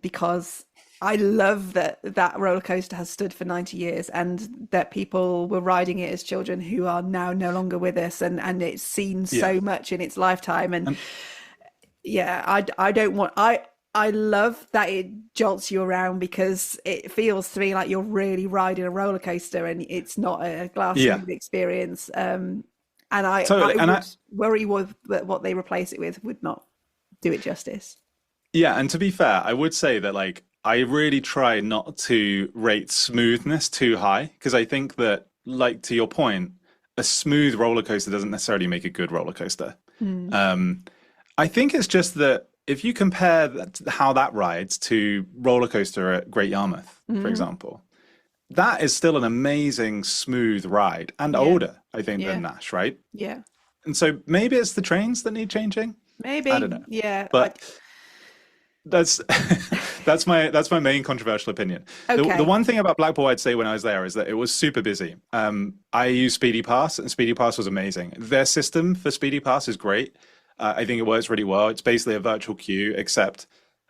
because I love that that roller coaster has stood for 90 years and that people were riding it as children who are now no longer with us, and it's seen so much in its lifetime. And yeah, I don't want, I love that it jolts you around, because it feels to me like you're really riding a roller coaster and it's not a glass smooth experience. And I would worry with that what they replace it with would not do it justice. Yeah, and to be fair, I would say that like I really try not to rate smoothness too high, because I think that, like, to your point, a smooth roller coaster doesn't necessarily make a good roller coaster. I think it's just that if you compare how that rides to roller coaster at Great Yarmouth, for example, that is still an amazing smooth ride, and older, I think, than Nash, right? Yeah. And so maybe it's the trains that need changing. Maybe. I don't know. Yeah. But that's my main controversial opinion. Okay. The one thing about Blackpool I'd say when I was there is that it was super busy. I used Speedy Pass, and Speedy Pass was amazing. Their system for Speedy Pass is great. I think it works really well. It's basically a virtual queue,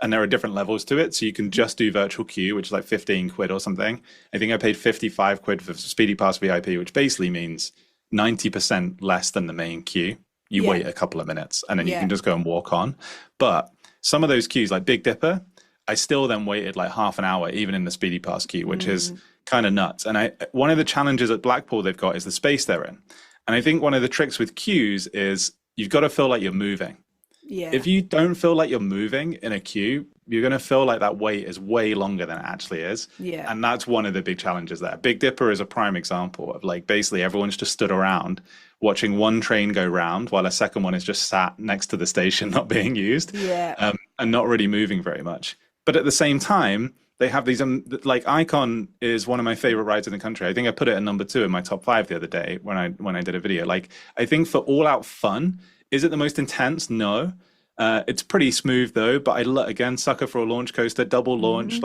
and there are different levels to it. So you can just do virtual queue, which is like 15 quid or something. I think I paid 55 quid for Speedy Pass VIP, which basically means 90% less than the main queue. You wait a couple of minutes and then you can just go and walk on. But some of those queues, like Big Dipper, I still then waited like half an hour, even in the Speedy Pass queue, which is kind of nuts. And one of the challenges at Blackpool they've got is the space they're in. And I think one of the tricks with queues is you've got to feel like you're moving. Yeah. If you don't feel like you're moving in a queue, you're going to feel like that wait is way longer than it actually is. Yeah. And that's one of the big challenges there. Big Dipper is a prime example of, like, basically everyone's just stood around watching one train go round while a second one is just sat next to the station not being used, and not really moving very much. But at the same time, they have these, like, Icon is one of my favorite rides in the country. I think I put it at number 2 in my top 5 the other day when I did a video. Like, I think for all out fun, is it the most intense? No. It's pretty smooth though, but again, sucker for a launch coaster, double launch.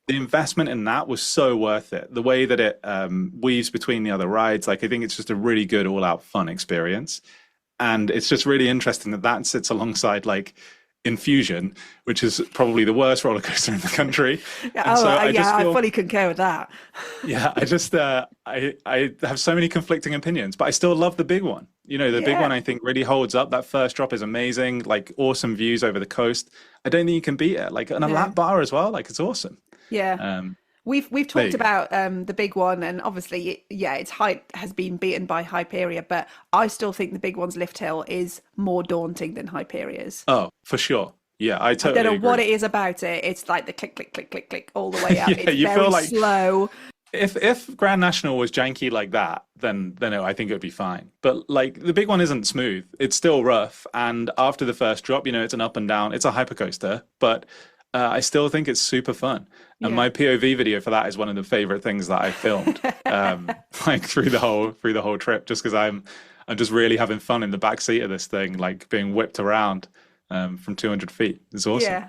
The investment in that was so worth it. The way that it weaves between the other rides, like, I think it's just a really good all out fun experience. And it's just really interesting that sits alongside, like, Infusion, which is probably the worst roller coaster in the country. I fully concur with that. Yeah, I just I have so many conflicting opinions, but I still love the big one. You know, the big one I think really holds up. That first drop is amazing, like, awesome views over the coast. I don't think you can beat it. Like, and a lap bar as well, like, it's awesome. Yeah. We've talked about the big one, and obviously, its height has been beaten by Hyperia, but I still think the big one's lift hill is more daunting than Hyperia's. Oh, for sure. Yeah, I totally don't know agree. What it is about it. It's like the click, click, click, click, click all the way up. It's you very feel like slow. If Grand National was janky like that, then I think it would be fine. But, like, the big one isn't smooth. It's still rough, and after the first drop, you know, it's an up and down. It's a hypercoaster, but I still think it's super fun. And my POV video for that is one of the favorite things that I filmed, like, through the whole trip, just because I'm just really having fun in the back seat of this thing, like, being whipped around from 200 feet. It's awesome. Yeah.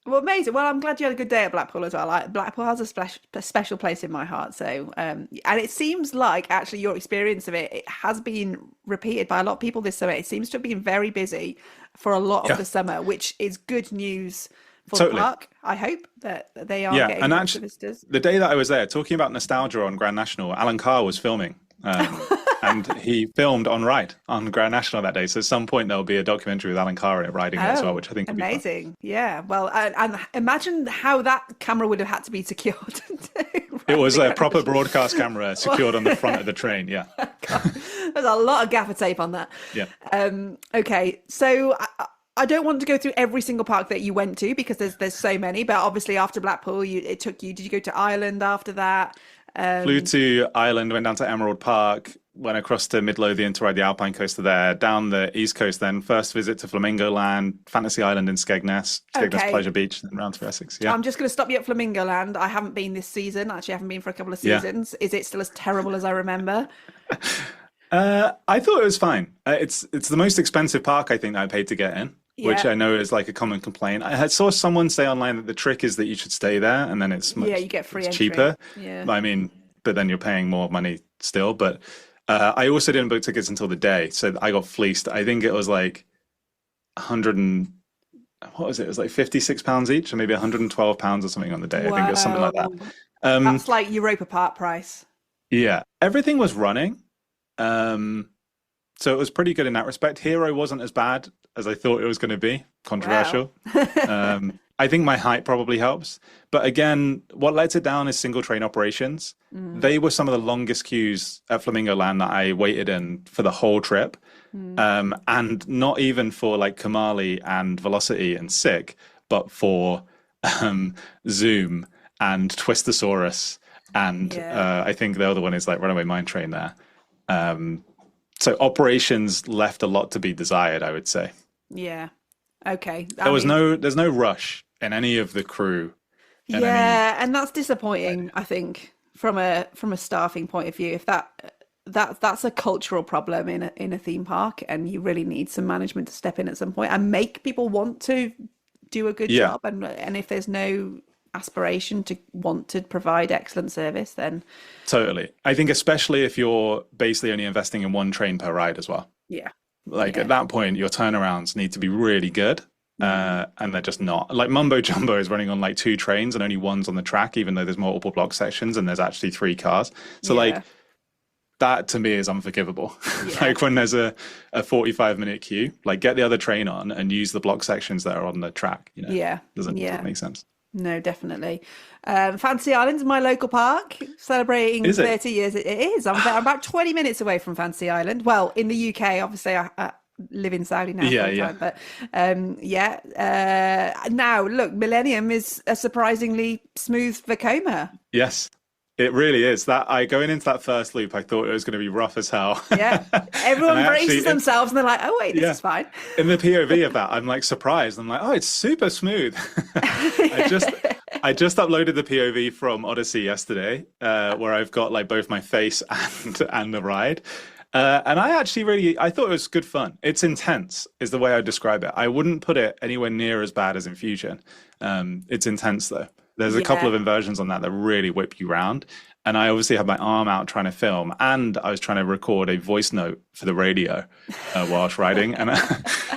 Well, amazing. Well, I'm glad you had a good day at Blackpool as well. Like, Blackpool has a special place in my heart. So, and it seems like actually your experience of it has been repeated by a lot of people this summer. It seems to have been very busy for a lot of the summer, which is good news for the park. I hope that they are getting and lots of visitors. The day that I was there, talking about nostalgia on Grand National, Alan Carr was filming. And he filmed on Grand National that day. So at some point there'll be a documentary with Alan Carr in it riding it as well, which I think would amazing. Be fun. Yeah. Well, and imagine how that camera would have had to be secured. It was a proper broadcast camera secured on the front of the train. Yeah. There's a lot of gaffer tape on that. Yeah. Okay. So I don't want to go through every single park that you went to, because there's so many, but obviously after Blackpool, did you go to Ireland after that? Flew to Ireland, went down to Emerald Park, went across to Midlothian to ride the Alpine coaster there, down the East Coast then, first visit to Flamingo Land, Fantasy Island in Skegness, Pleasure Beach, and round to Essex. Yeah. I'm just going to stop you at Flamingo Land. I haven't been this season. Actually, I haven't been for a couple of seasons. Yeah. Is it still as terrible as I remember? I thought it was fine. It's the most expensive park, I think, that I paid to get in. Which I know is like a common complaint. I saw someone say online that the trick is that you should stay there and then it's much, you get free entry. Cheaper. Yeah. I mean, but then you're paying more money still. But I also didn't book tickets until the day, so I got fleeced. I think it was like 100 what was it? It was like £56 each, or maybe £112 or something on the day. I think it was something like that. Whoa. That's like Europa Park price. Yeah, everything was running. So it was pretty good in that respect. Hero wasn't as bad as I thought it was going to be. Controversial. Wow. I think my height probably helps. But again, what lets it down is single train operations. They were some of the longest queues at Flamingo Land that I waited in for the whole trip. And not even for like Kamali and Velocity and Sick, but for Zoom and Twistosaurus. And I think the other one is like Runaway Mine Train there. So operations left a lot to be desired, I would say. Yeah. Okay. There's no rush in any of the crew. And that's disappointing, I think, from a staffing point of view. If that's a cultural problem in a theme park, and you really need some management to step in at some point and make people want to do a good job. And if there's no aspiration to want to provide excellent service, then totally. I think especially if you're basically only investing in one train per ride as well. Yeah. At that point, your turnarounds need to be really good. And they're just not. Like Mumbo Jumbo is running on like 2 trains and only one's on the track, even though there's multiple block sections and there's actually 3 cars. So like that to me is unforgivable. Like when there's a 45-minute queue, like get the other train on and use the block sections that are on the track. Doesn't make sense. No, definitely. Fantasy Island is my local park, celebrating 30 years. It is. I'm about 20 minutes away from Fantasy Island. Well, in the UK, obviously, I live in Saudi now. But now, look, Millennium is a surprisingly smooth Vekoma. Yes. It really is. That going into that first loop, I thought it was going to be rough as hell. Yeah, everyone braces themselves and they're like, "Oh wait, this is fine." In the POV of that, I'm like surprised. I'm like, "Oh, it's super smooth." I just uploaded the POV from Odyssey yesterday, where I've got like both my face and the ride, and I thought it was good fun. It's intense, is the way I describe it. I wouldn't put it anywhere near as bad as Infusion. It's intense though. There's a couple of inversions on that really whip you round. And I obviously had my arm out trying to film, and I was trying to record a voice note for the radio whilst riding. And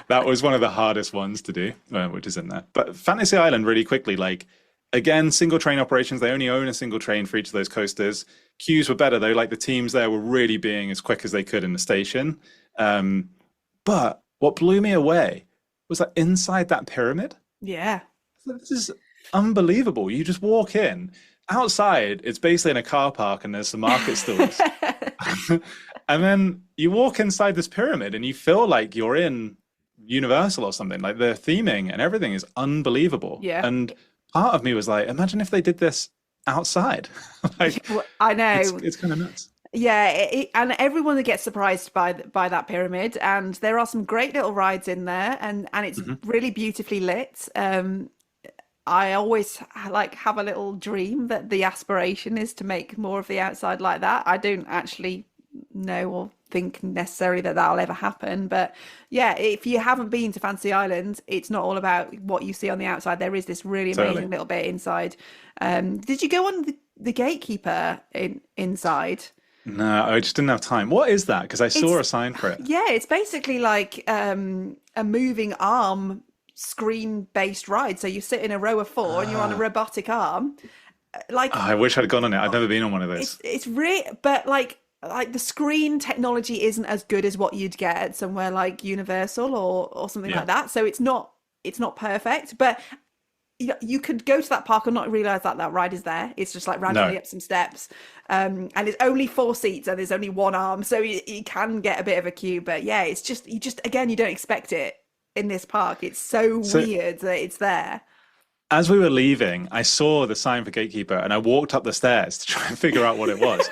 that was one of the hardest ones to do, which is in there. But Fantasy Island, really quickly, like, again, single train operations. They only own a single train for each of those coasters. Queues were better, though. Like, the teams there were really being as quick as they could in the station. But what blew me away was that inside that pyramid. Yeah. This is unbelievable. You just walk in. Outside, it's basically in a car park and there's some market stalls. And then you walk inside this pyramid and you feel like you're in Universal or something. Like the theming and everything is unbelievable. Yeah. And part of me was like, imagine if they did this outside. Like, I know. It's kind of nuts. Yeah, and everyone gets surprised by that pyramid, and there are some great little rides in there, and it's really beautifully lit. I always have a little dream that the aspiration is to make more of the outside like that. I don't actually know or think necessarily that that'll ever happen, but yeah, if you haven't been to Fantasy Island, it's not all about what you see on the outside. There is this really amazing little bit inside. Did you go on the gatekeeper inside? No, I just didn't have time. What is that? Because I saw a sign for it. Yeah, it's basically like a moving arm screen-based ride. So you sit in a row of 4 and you're on a robotic arm. I wish I'd gone on it. I've never been on one of those. It's really, but like the screen technology isn't as good as what you'd get at somewhere like Universal or something like that. So it's not perfect, but you could go to that park and not realize that ride is there. It's just like randomly up some steps, and it's only 4 seats and there's only one arm, so you can get a bit of a queue. But yeah, it's just you don't expect it in this park. It's so weird that it's there. As we were leaving, I saw the sign for gatekeeper and I walked up the stairs to try and figure out what it was.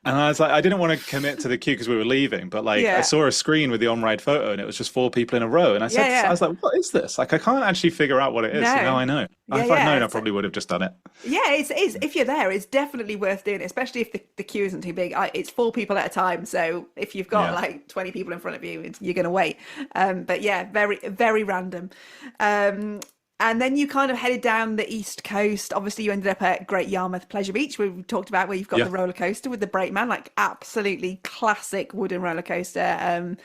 And I was like, I didn't want to commit to the queue because we were leaving, but I saw a screen with the on-ride photo and it was just 4 people in a row. And I said, I was like, what is this? Like, I can't actually figure out what it is. No. So now I know. If I'd known, I probably would have just done it. Yeah, it's if you're there, it's definitely worth doing it, especially if the queue isn't too big. It's 4 people at a time. So if you've got like 20 people in front of you, you're going to wait. But yeah, very, very random. And then you kind of headed down the East Coast. Obviously, you ended up at Great Yarmouth Pleasure Beach, where we talked about, where you've got the roller coaster with the brakeman, like absolutely classic wooden roller coaster.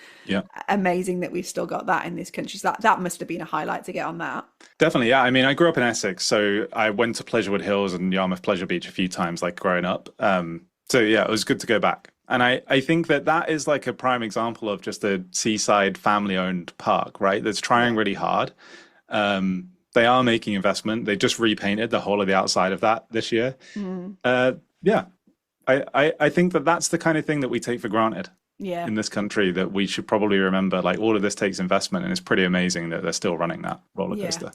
Amazing that we've still got that in this country. So that must have been a highlight to get on that. Definitely, yeah. I mean, I grew up in Essex, so I went to Pleasurewood Hills and Yarmouth Pleasure Beach a few times, like growing up. So yeah, it was good to go back. And I think that is like a prime example of just a seaside family-owned park, right? That's trying really hard. They are making investment. They just repainted the whole of the outside of that this year. Yeah, I think that's the kind of thing that we take for granted in this country, that we should probably remember. Like, all of this takes investment, and it's pretty amazing that they're still running that roller coaster.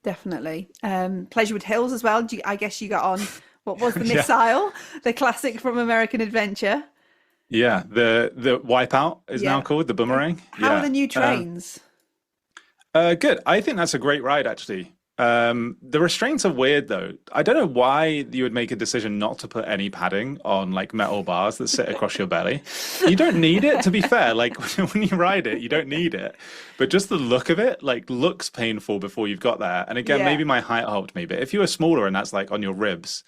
Definitely. Pleasurewood Hills as well. I guess you got on, what was the missile? The classic from American Adventure. Yeah, the Wipeout is now called, the boomerang. How are the new trains? Good. I think that's a great ride, actually. The restraints are weird, though. I don't know why you would make a decision not to put any padding on like metal bars that sit across your belly. You don't need it, to be fair. Like, when you ride it, you don't need it. But just the look of it, like, looks painful before you've got there. And again, maybe my height helped me. But if you were smaller and that's like on your ribs,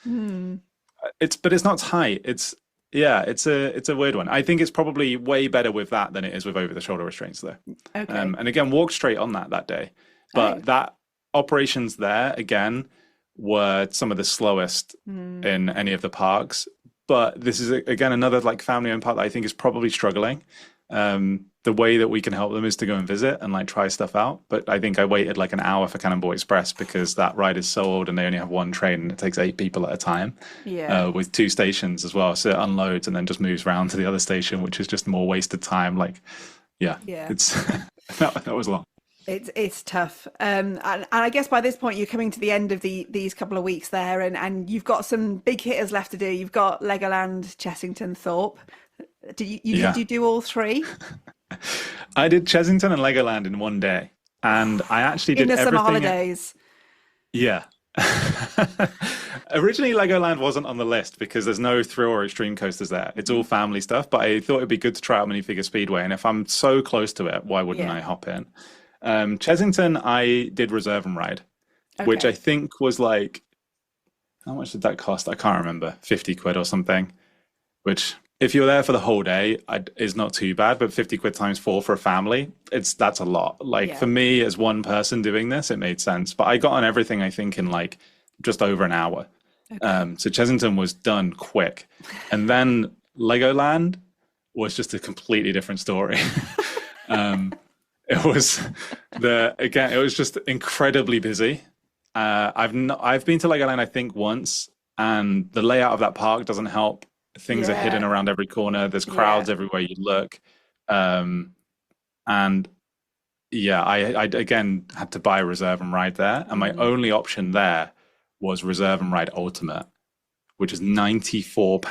it's not tight. It's a weird one. I think it's probably way better with that than it is with over-the-shoulder restraints, though. Okay. And again, walked straight on that day. But that operations there, again, were some of the slowest in any of the parks. But this is, again, another like family-owned park that I think is probably struggling. The way that we can help them is to go and visit and like try stuff out. But I think I waited like an hour for Cannonball Express because that ride is so old and they only have one train and it takes 8 people at a time. With 2 stations as well. So it unloads and then just moves around to the other station, which is just more wasted time. Like, it's that was long. It's tough. And I guess by this point you're coming to the end of these couple of weeks there, and you've got some big hitters left to do. You've got Legoland, Chessington, Thorpe. Did you do all 3? I did Chessington and Legoland in one day, and I actually did in the everything. Summer holidays. Yeah. Originally, Legoland wasn't on the list because there's no thrill or extreme coasters there. It's all family stuff, but I thought it'd be good to try out Minifigure Speedway, and if I'm so close to it, why wouldn't I hop in? Chessington, I did Reserve and Ride, which I think was like, how much did that cost? I can't remember, 50 quid or something, which if you're there for the whole day, is not too bad, but 50 quid times 4 for a family, that's a lot. Like, for me as one person doing this, it made sense. But I got on everything, I think, in like just over an hour. So Chessington was done quick. And then Legoland was just a completely different story. It was it was just incredibly busy. I've been to Legoland, I think, once, and the layout of that park doesn't help. Things are hidden around every corner. There's crowds everywhere you look. I again had to buy Reserve and Ride there. And my only option there was Reserve and Ride Ultimate, which is £94.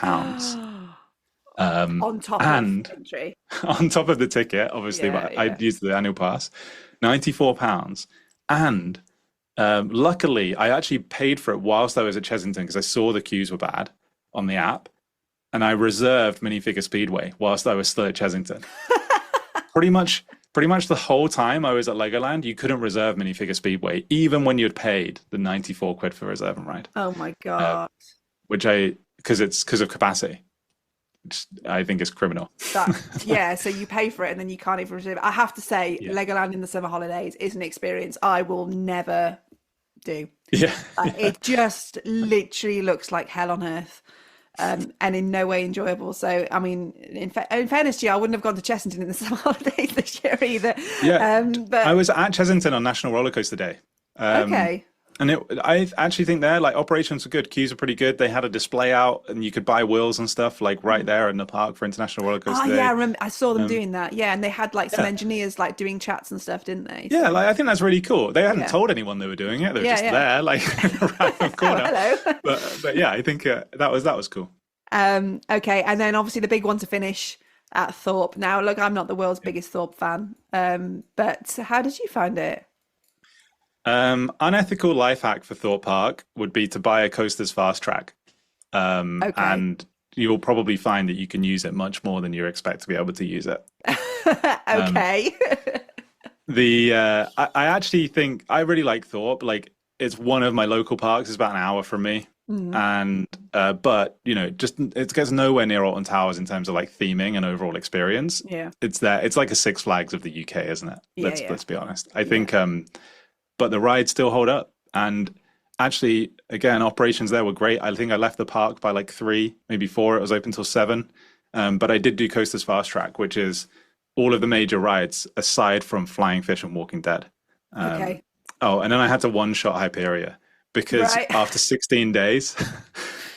On top of the entry. On top of the ticket, obviously, but I used the annual pass. £94. And luckily, I actually paid for it whilst I was at Chessington because I saw the queues were bad on the app. And I reserved Minifigure Speedway whilst I was still at Chessington. pretty much the whole time I was at Legoland, you couldn't reserve Minifigure Speedway, even when you'd paid the 94 quid for Reserve and Ride. Oh my God. Because of capacity, which I think is criminal. So you pay for it and then you can't even reserve it. I have to say, Legoland in the summer holidays is an experience I will never do. Yeah. It just literally looks like hell on earth. And in no way enjoyable. So, I mean, in fairness to you, I wouldn't have gone to Chessington in the summer holidays this year either. Yeah, but I was at Chessington on National Rollercoaster Day. Okay. And I actually think there, like, operations were good. Queues are pretty good. They had a display out, and you could buy wheels and stuff, like, right there in the park for International Rollercoaster Day. Yeah, I remember. I saw them doing that. Yeah, and they had, like, some engineers, like, doing chats and stuff, didn't they? Yeah, like, I think that's really cool. They hadn't told anyone they were doing it. They were just there, like, right in the corner. Hello. But yeah, I think that was cool. Okay, and then obviously the big one to finish at Thorpe. Now, look, I'm not the world's biggest Thorpe fan, but how did you find it? Unethical life hack for Thorpe Park would be to buy a coaster's fast track. And you'll probably find that you can use it much more than you expect to be able to use it. Okay. I actually think I really like Thorpe. Like it's one of my local parks. It's about an hour from me. And but just it gets nowhere near Alton Towers in terms of like theming and overall experience. Yeah. It's there. It's like a Six Flags of the UK, isn't it? Yeah, Let's be honest. I think but the rides still hold up. And actually, again, operations there were great. I think I left the park by like 3, maybe 4. It was open till 7. But I did do Coaster's Fast Track, which is all of the major rides aside from Flying Fish and Walking Dead. Okay. Oh, and then I had to one-shot Hyperia because after 16 days,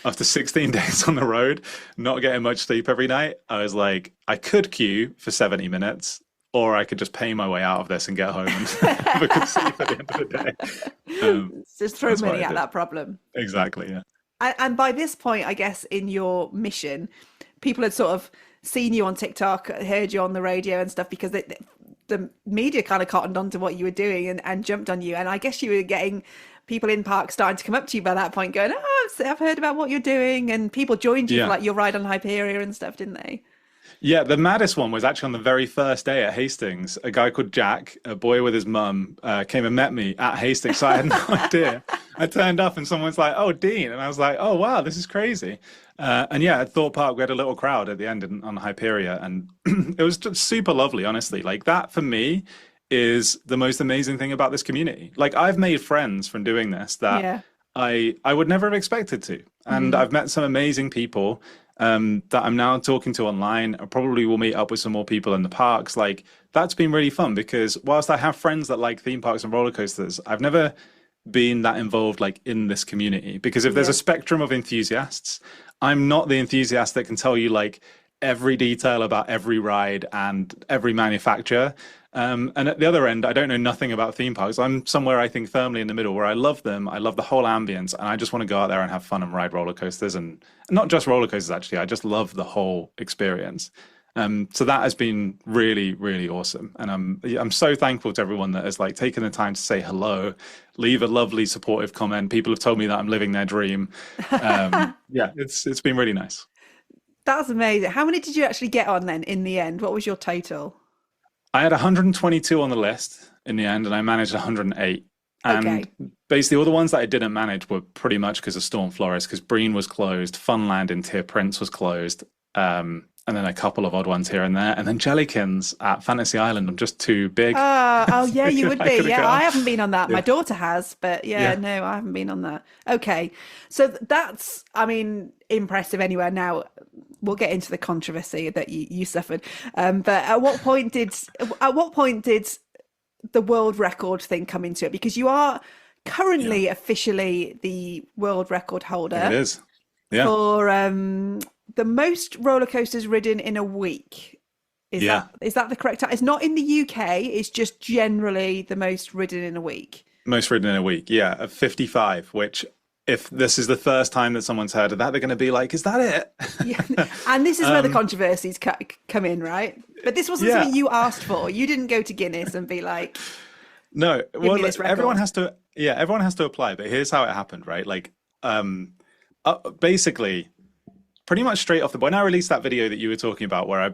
after 16 days on the road, not getting much sleep every night, I was like, I could queue for 70 minutes, or I could just pay my way out of this and get home and have a good sleep at the end of the day. Just throw money at that problem. Exactly, yeah. And by this point, I guess in your mission, people had sort of seen you on TikTok, heard you on the radio and stuff, because the media kind of cottoned on to what you were doing and jumped on you. And I guess you were getting people in parks starting to come up to you by that point going, oh, I've heard about what you're doing. And people joined you for like your ride on Hyperia and stuff, didn't they? Yeah, the maddest one was actually on the very first day at Hastings. A guy called Jack, a boy with his mum, came and met me at Hastings. So I had no idea. I turned up and someone's like, oh, Dean. And I was like, oh, wow, this is crazy. And yeah, at Thorpe Park, we had a little crowd at the end on Hyperia. And it was just super lovely, honestly. Like that for me is the most amazing thing about this community. Like I've made friends from doing this that I would never have expected to. And I've met some amazing people that I'm now talking to online. I probably will meet up with some more people in the parks. Like that's been really fun because whilst I have friends that like theme parks and roller coasters, I've never been that involved like in this community, because if there's a spectrum of enthusiasts, I'm not the enthusiast that can tell you like every detail about every ride and every manufacturer. And at the other end, I don't know nothing about theme parks. I'm somewhere, I think, firmly in the middle where I love them. I love the whole ambience, and I just want to go out there and have fun and ride roller coasters, and not just roller coasters, actually. I just love the whole experience. So that has been really, really awesome. And I'm so thankful to everyone that has like taken the time to say hello, leave a lovely supportive comment. People have told me that I'm living their dream. Yeah, it's been really nice. That's amazing. How many did you actually get on then in the end? What was your total? I had 122 on the list in the end, and I managed 108. And basically all the ones that I didn't manage were pretty much because of Storm Flores, because Breen was closed, Funland in Tier Prince was closed, and then a couple of odd ones here and there. And then Jellykins at Fantasy Island, I'm just too big. Oh yeah, you would be. Yeah, I haven't been on that. My daughter has, but no, I haven't been on that. Okay. So that's, I mean, impressive anyway. Now, we'll get into the controversy that you suffered. But at what point did the world record thing come into it? Because you are currently officially the world record holder. It is. Yeah. For the most roller coasters ridden in a week. Is that the correct time? It's not in the UK. It's just generally the most ridden in a week. Most ridden in a week, yeah, of 55, which if this is the first time that someone's heard of that, they're going to be like, is that it? Yeah. And this is where the controversies come in, right? But this wasn't something you asked for. You didn't go to Guinness and be like, no, well, everyone has to apply, but here's how it happened, right? Like, basically, pretty much straight off when I released that video that you were talking about, where I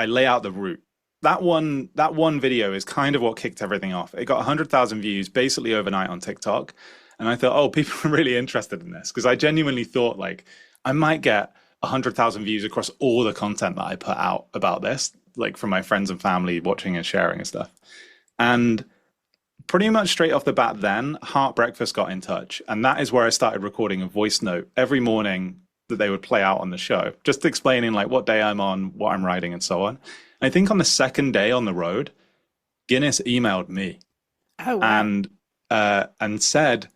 lay out the route. That one video is kind of what kicked everything off. It got 100,000 views basically overnight on TikTok. And I thought, oh, people are really interested in this, because I genuinely thought like I might get 100,000 views across all the content that I put out about this, like from my friends and family watching and sharing and stuff. And pretty much straight off the bat then, Heart Breakfast got in touch. And that is where I started recording a voice note every morning that they would play out on the show, just explaining like what day I'm on, what I'm riding and so on. I think on the second day on the road, Guinness emailed me and said,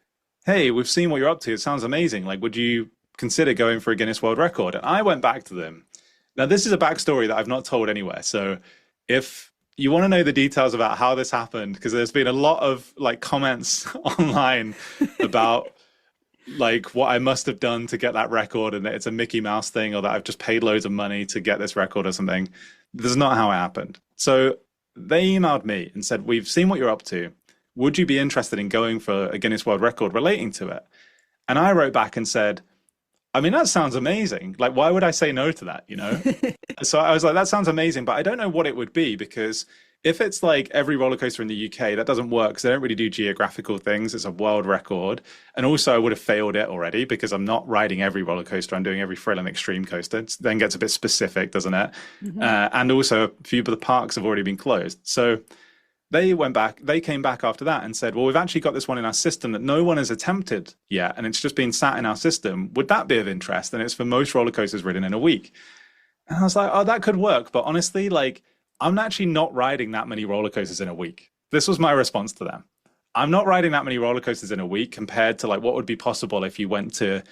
hey, we've seen what you're up to. It sounds amazing. Like, would you consider going for a Guinness World Record? And I went back to them. Now, this is a backstory that I've not told anywhere. So if you want to know the details about how this happened, because there's been a lot of like comments online about like what I must have done to get that record and that it's a Mickey Mouse thing, or that I've just paid loads of money to get this record or something. This is not how it happened. So they emailed me and said, we've seen what you're up to. Would you be interested in going for a Guinness World Record relating to it? And I wrote back and said, I mean, that sounds amazing. Like, why would I say no to that, you know? So I was like, that sounds amazing, but I don't know what it would be, because If it's like every roller coaster in the UK, that doesn't work because they don't really do geographical things. It's a world record. And also I would have failed it already because I'm not riding every roller coaster. I'm doing every thrill and extreme coaster. It then gets a bit specific, doesn't it? And also a few of the parks have already been closed. So they came back after that and said, well, we've actually got this one in our system that no one has attempted yet. And it's just been sat in our system. Would that be of interest? And it's for most roller coasters ridden in a week. And I was like, oh, that could work. But honestly, like, I'm actually not riding that many roller coasters in a week. This was my response to them. I'm not riding that many roller coasters in a week compared to like what would be possible if you went to,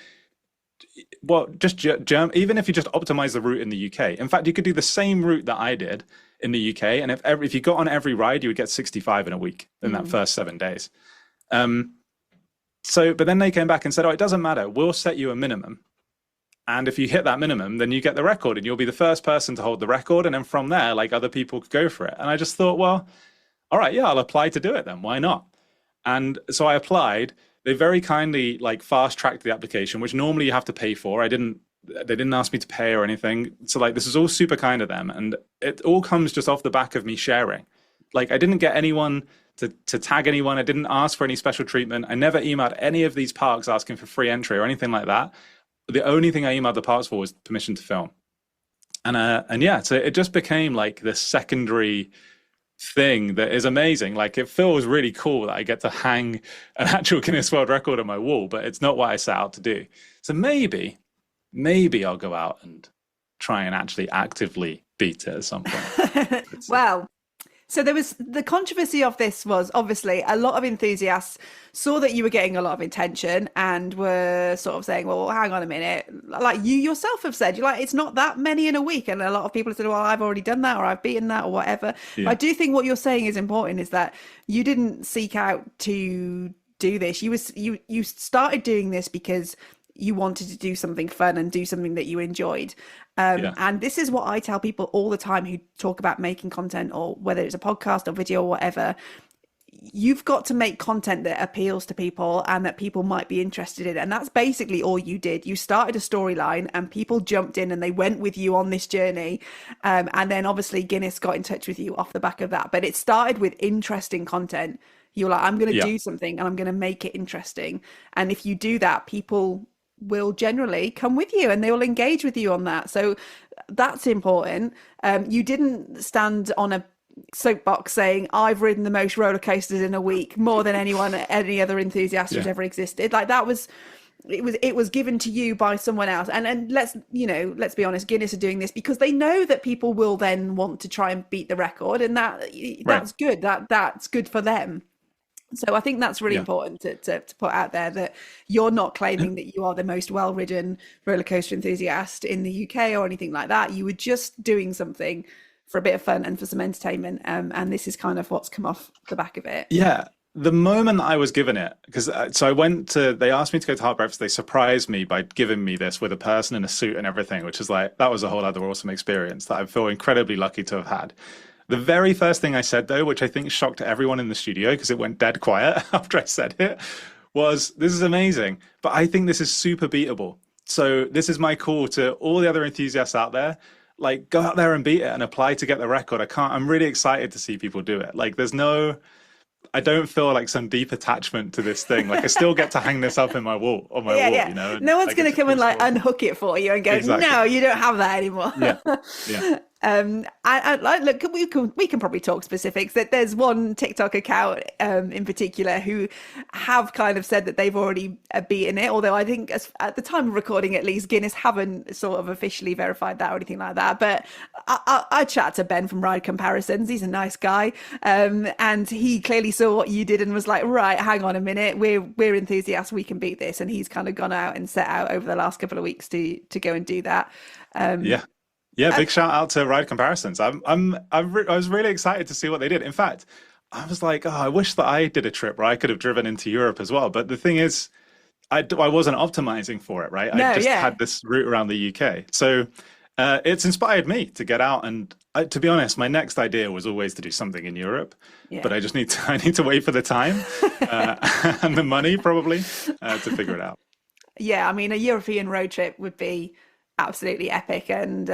well, just even if you just optimize the route in the UK. In fact, you could do the same route that I did in the UK, and if you got on every ride, you would get 65 in a week in that first 7 days. But then they came back and said, oh, it doesn't matter. We'll set you a minimum. And if you hit that minimum, then you get the record and you'll be the first person to hold the record. And then from there, like other people could go for it. And I just thought, well, all right, yeah, I'll apply to do it then. Why not? And so I applied. They very kindly like fast tracked the application, which normally you have to pay for. They didn't ask me to pay or anything. So like, this is all super kind of them. And it all comes just off the back of me sharing. Like I didn't get anyone to tag anyone. I didn't ask for any special treatment. I never emailed any of these parks asking for free entry or anything like that. The only thing I emailed the parks for was permission to film. And yeah, so it just became like this secondary thing that is amazing. Like it feels really cool that I get to hang an actual Guinness World Record on my wall, but it's not what I set out to do. So maybe I'll go out and try and actually actively beat it at some point. Well, so there was the controversy of this was obviously a lot of enthusiasts saw that you were getting a lot of attention and were sort of saying, well, hang on a minute. Like you yourself have said, you're like, it's not that many in a week. And a lot of people have said, well, I've already done that or I've beaten that or whatever. Yeah. I do think what you're saying is important is that you didn't seek out to do this. You started doing this because you wanted to do something fun and do something that you enjoyed. And this is what I tell people all the time who talk about making content, or whether it's a podcast or video or whatever. You've got to make content that appeals to people and that people might be interested in. And that's basically all you did. You started a storyline and people jumped in and they went with you on this journey. And then obviously Guinness got in touch with you off the back of that. But it started with interesting content. You're like, I'm going to do something and I'm going to make it interesting. And if you do that, people will generally come with you and they will engage with you on that. So that's important. You didn't stand on a soapbox saying I've ridden the most roller coasters in a week, more than any other enthusiast who's ever existed. Like that was it was given to you by someone else. And let's be honest, Guinness are doing this because they know that people will then want to try and beat the record, and that's good. That's good for them. So I think that's really important to put out there, that you're not claiming that you are the most well-ridden roller coaster enthusiast in the UK or anything like that. You were just doing something for a bit of fun and for some entertainment. And this is kind of what's come off the back of it. Yeah. The moment that I was given it, because they asked me to go to Heart Breakfast. They surprised me by giving me this with a person in a suit and everything, which is like, that was a whole other awesome experience that I feel incredibly lucky to have had. The very first thing I said, though, which I think shocked everyone in the studio because it went dead quiet after I said it, was, this is amazing, but I think this is super beatable. So this is my call to all the other enthusiasts out there. Like, go out there and beat it and apply to get the record. I'm really excited to see people do it. Like, I don't feel like some deep attachment to this thing. Like I still get to hang this up in my wall, you know. No one's going to come and like unhook it for you and go, no, you don't have that anymore. Yeah. Look, we can probably talk specifics. That there's one TikTok account in particular who have kind of said that they've already beaten it. Although I think at the time of recording, at least, Guinness haven't sort of officially verified that or anything like that. But I chat to Ben from Ride Comparisons. He's a nice guy, and he clearly saw what you did and was like, right, hang on a minute, we're enthusiasts, we can beat this. And he's kind of gone out and set out over the last couple of weeks to go and do that. Yeah, big shout out to Ride Comparisons. I was really excited to see what they did. In fact, I was like, I wish that I did a trip where I could have driven into Europe as well. But the thing is, I wasn't optimizing for it, right? I just had this route around the UK. So it's inspired me to get out. And to be honest, my next idea was always to do something in Europe. Yeah. But I need to wait for the time and the money probably to figure it out. Yeah, I mean, a European road trip would be absolutely epic, and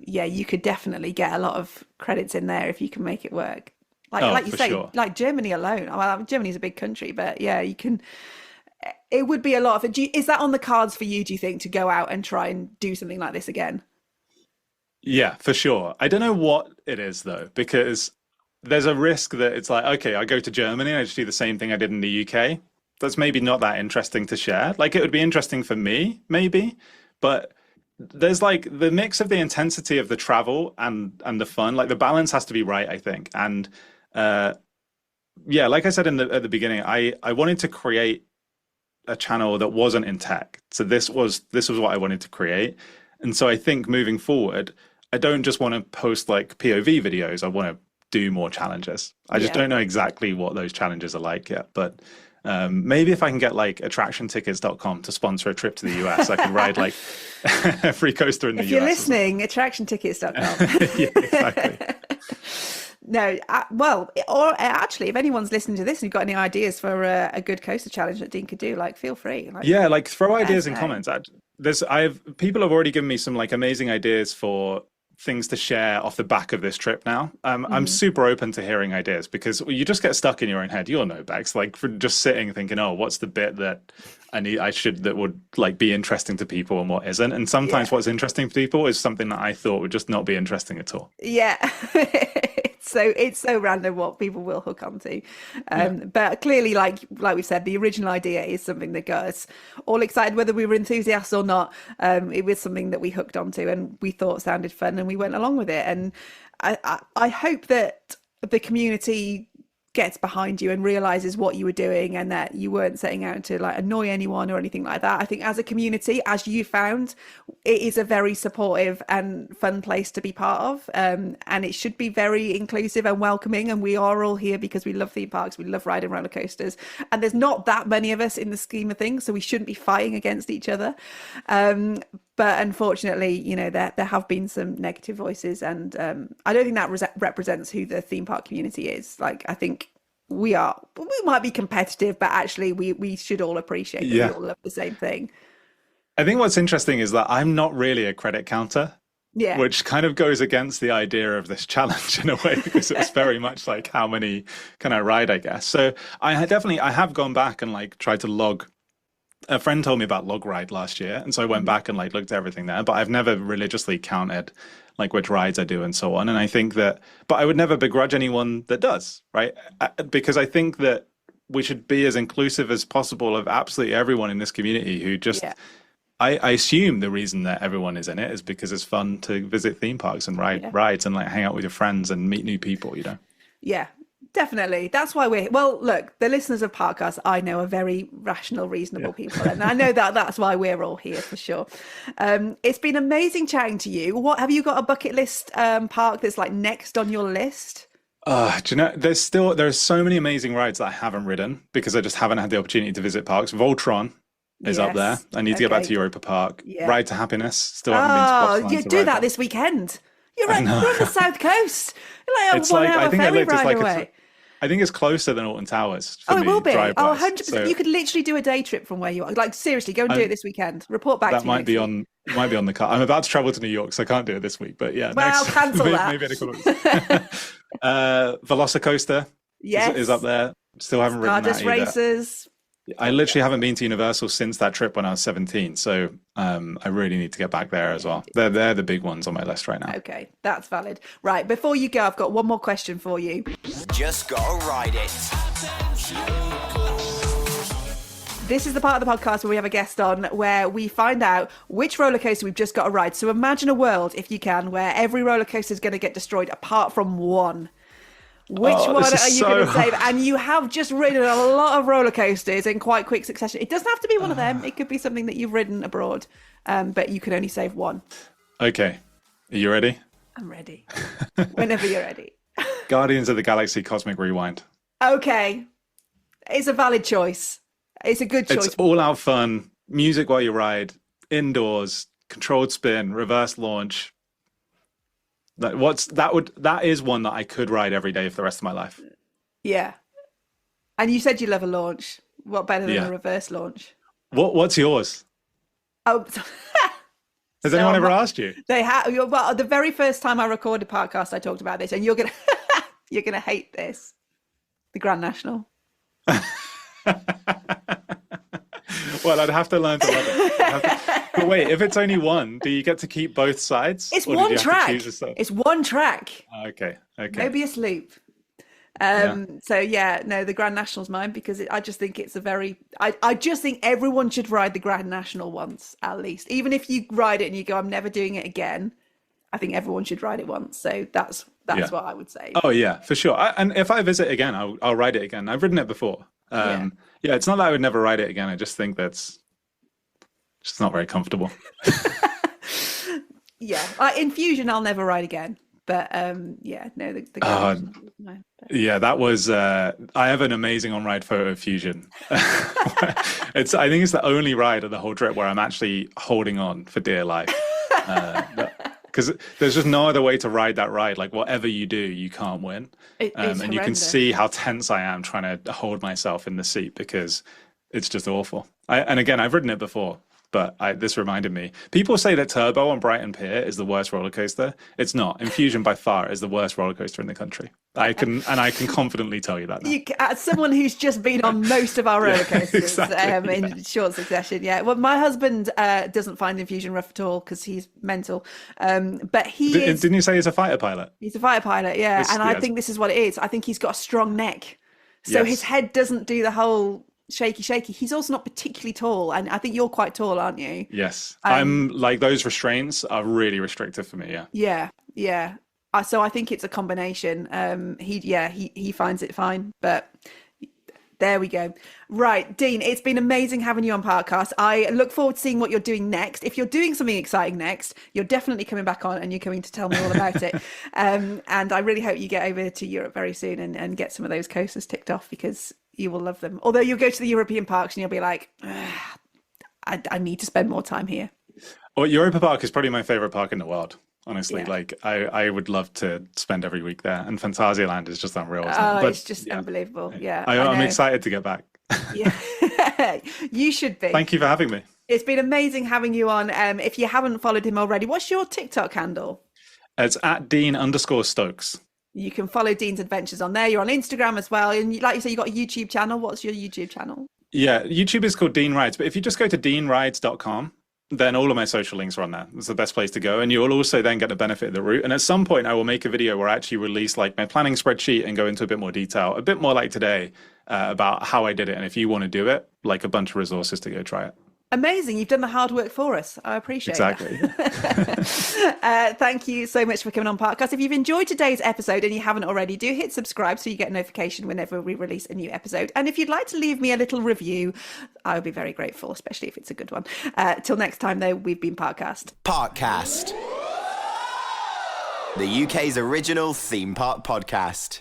you could definitely get a lot of credits in there if you can make it work. Like you say, sure. like Germany alone. Well, Germany's a big country, but yeah, you can. It would be a lot of it. Is that on the cards for you? Do you think to go out and try and do something like this again? Yeah, for sure. I don't know what it is though, because there's a risk that it's like, okay, I go to Germany and I just do the same thing I did in the UK. That's maybe not that interesting to share. Like it would be interesting for me, maybe, but there's like the mix of the intensity of the travel and the fun, like the balance has to be right, I think. And yeah, like I said at the beginning, I wanted to create a channel that wasn't in tech. So this was what I wanted to create. And so I think moving forward, I don't just want to post like POV videos. I want to do more challenges. I just don't know exactly what those challenges are like yet, but maybe if I can get like attractiontickets.com to sponsor a trip to the US, I can ride like a free coaster in the US. If you're listening, attractiontickets.com. Yeah, exactly. No, well, or actually, if anyone's listening to this and you've got any ideas for a good coaster challenge that Dean could do, like feel free. Like, yeah, like throw ideas in comments. People have already given me some like amazing ideas for things to share off the back of this trip now. I'm super open to hearing ideas because you just get stuck in your own head. You'll know, Bex, like for just sitting thinking, oh, what's the bit that that would like be interesting to people and what isn't. And sometimes what's interesting to people is something that I thought would just not be interesting at all. Yeah. It's so random what people will hook onto. But clearly, like we said, the original idea is something that got us all excited, whether we were enthusiasts or not. It was something that we hooked onto and we thought sounded fun and we went along with it. And I hope that the community gets behind you and realizes what you were doing and that you weren't setting out to like annoy anyone or anything like that. I think as a community, as you found, it is a very supportive and fun place to be part of, and it should be very inclusive and welcoming, and we are all here because we love theme parks, we love riding roller coasters, and there's not that many of us in the scheme of things, so we shouldn't be fighting against each other. But unfortunately, you know, there have been some negative voices, and I don't think that represents who the theme park community is. Like, I think we might be competitive, but actually we should all appreciate that we all love the same thing. I think what's interesting is that I'm not really a credit counter, which kind of goes against the idea of this challenge in a way, because it's very much like how many can I ride, I guess. So I have gone back and like tried to log. A friend told me about Log Ride last year, and so I went back and like looked at everything there, but I've never religiously counted like which rides I do and so on. And I think that, but I would never begrudge anyone that does, right? Because I think that we should be as inclusive as possible of absolutely everyone in this community who just, I assume the reason that everyone is in it is because it's fun to visit theme parks and ride rides and like hang out with your friends and meet new people, you know? Yeah. Definitely. That's why look, the listeners of Parkcast, I know, are very rational, reasonable people. And I know that's why we're all here for sure. It's been amazing chatting to you. What have you got a bucket list park that's like next on your list? Do you know, there are so many amazing rides that I haven't ridden because I just haven't had the opportunity to visit parks. Voltron is up there. I need to get back to Europa Park. Ride to Happiness. Still haven't been to Scotland. Do that this weekend. You're on the south coast. You're like it's like, I think ferry ride away. I think it's closer than Alton Towers. It will be. 100%. So, you could literally do a day trip from where you are. Like, seriously, go and do it this weekend. Report back to me. That might be on the car. I'm about to travel to New York, so I can't do it this week. But yeah, well, cancel that. Maybe in a couple of weeks. Velocicoaster is up there. Still haven't ridden that either. Races. I literally haven't been to Universal since that trip when I was 17, so I really need to get back there as well. They're the big ones on my list right now. Okay, that's valid. Right, before you go, I've got one more question for you. Just gotta ride it. This is the part of the podcast where we have a guest on where we find out which roller coaster we've just got to ride. So imagine a world, if you can, where every roller coaster is going to get destroyed apart from one. Which one are you going to save? And you have just ridden a lot of roller coasters in quite quick succession. It doesn't have to be one of them. It could be something that you've ridden abroad, but you can only save one. Okay. Are you ready? I'm ready. Whenever you're ready. Guardians of the Galaxy Cosmic Rewind. Okay. It's a valid choice. It's a good choice. It's all out fun. Music while you ride. Indoors. Controlled spin. Reverse launch. That is one that I could ride every day for the rest of my life. Yeah. And you said you love a launch. What better than a reverse launch? What's yours? Oh, has anyone ever asked you? They have. Well, the very first time I recorded Parkcast, I talked about this, and you're gonna You're going to hate this. The Grand National. Well, I'd have to learn to love it. But wait, if it's only one, do you get to keep both sides? It's one track. It's one track. Okay. Mobius loop. So yeah, no, the Grand National's mine because I just think it's I just think everyone should ride the Grand National once at least. Even if you ride it and you go, I'm never doing it again, I think everyone should ride it once. So that's what I would say. Oh yeah, for sure. And if I visit again, I'll ride it again. I've ridden it before. Yeah, it's not that I would never ride it again. I just think that's just not very comfortable. Yeah, in Fusion I'll never ride again. But yeah, no, no. Yeah, that was. I have an amazing on-ride photo of Fusion. I think it's the only ride of the whole trip where I'm actually holding on for dear life. Because there's just no other way to ride that ride. Like whatever you do, you can't win. And you can see how tense I am trying to hold myself in the seat because it's just awful. And again, I've ridden it before. But this reminded me. People say that Turbo on Brighton Pier is the worst roller coaster. It's not. Infusion by far is the worst roller coaster in the country. I can confidently tell you that now. As someone who's just been on most of our roller coasters in short succession, yeah. Well, my husband doesn't find Infusion rough at all because he's mental. But didn't you say he's a fighter pilot? He's a fighter pilot, yeah. I think this is what it is. I think he's got a strong neck, so his head doesn't do the whole shaky. He's also not particularly tall, and I think you're quite tall, aren't you? Yes, I'm like those restraints are really restrictive for me. Yeah. So I think it's a combination. He finds it fine, but there we go. Right, Dean, it's been amazing having you on Parkcast. I look forward to seeing what you're doing next. If you're doing something exciting next, you're definitely coming back on and you're coming to tell me all about it. And I really hope you get over to Europe very soon and get some of those coasters ticked off because you will love them. Although you'll go to the European parks and you'll be like, I need to spend more time here. Well, Europa Park is probably my favorite park in the world. Honestly, like I would love to spend every week there, and Phantasialand is just unreal. But, it's just unbelievable. Yeah, I'm excited to get back. Yeah, you should be. Thank you for having me. It's been amazing having you on. If you haven't followed him already, what's your TikTok handle? It's at Dean_Stokes. You can follow Dean's adventures on there. You're on Instagram as well, and like you say, you got a YouTube channel. What's your YouTube channel? Yeah, YouTube is called Dean Rides, but if you just go to deanrides.com. then all of my social links are on there. It's the best place to go. And you'll also then get the benefit of the route. And at some point, I will make a video where I actually release like my planning spreadsheet and go into a bit more detail, a bit more like today, about how I did it. And if you want to do it, like a bunch of resources to go try it. Amazing. You've done the hard work for us. I appreciate it. Thank you so much for coming on Parkcast. If you've enjoyed today's episode and you haven't already, do hit subscribe so you get a notification whenever we release a new episode. And if you'd like to leave me a little review, I would be very grateful, especially if it's a good one. Till next time, though, we've been Parkcast. Parkcast, the UK's original theme park podcast.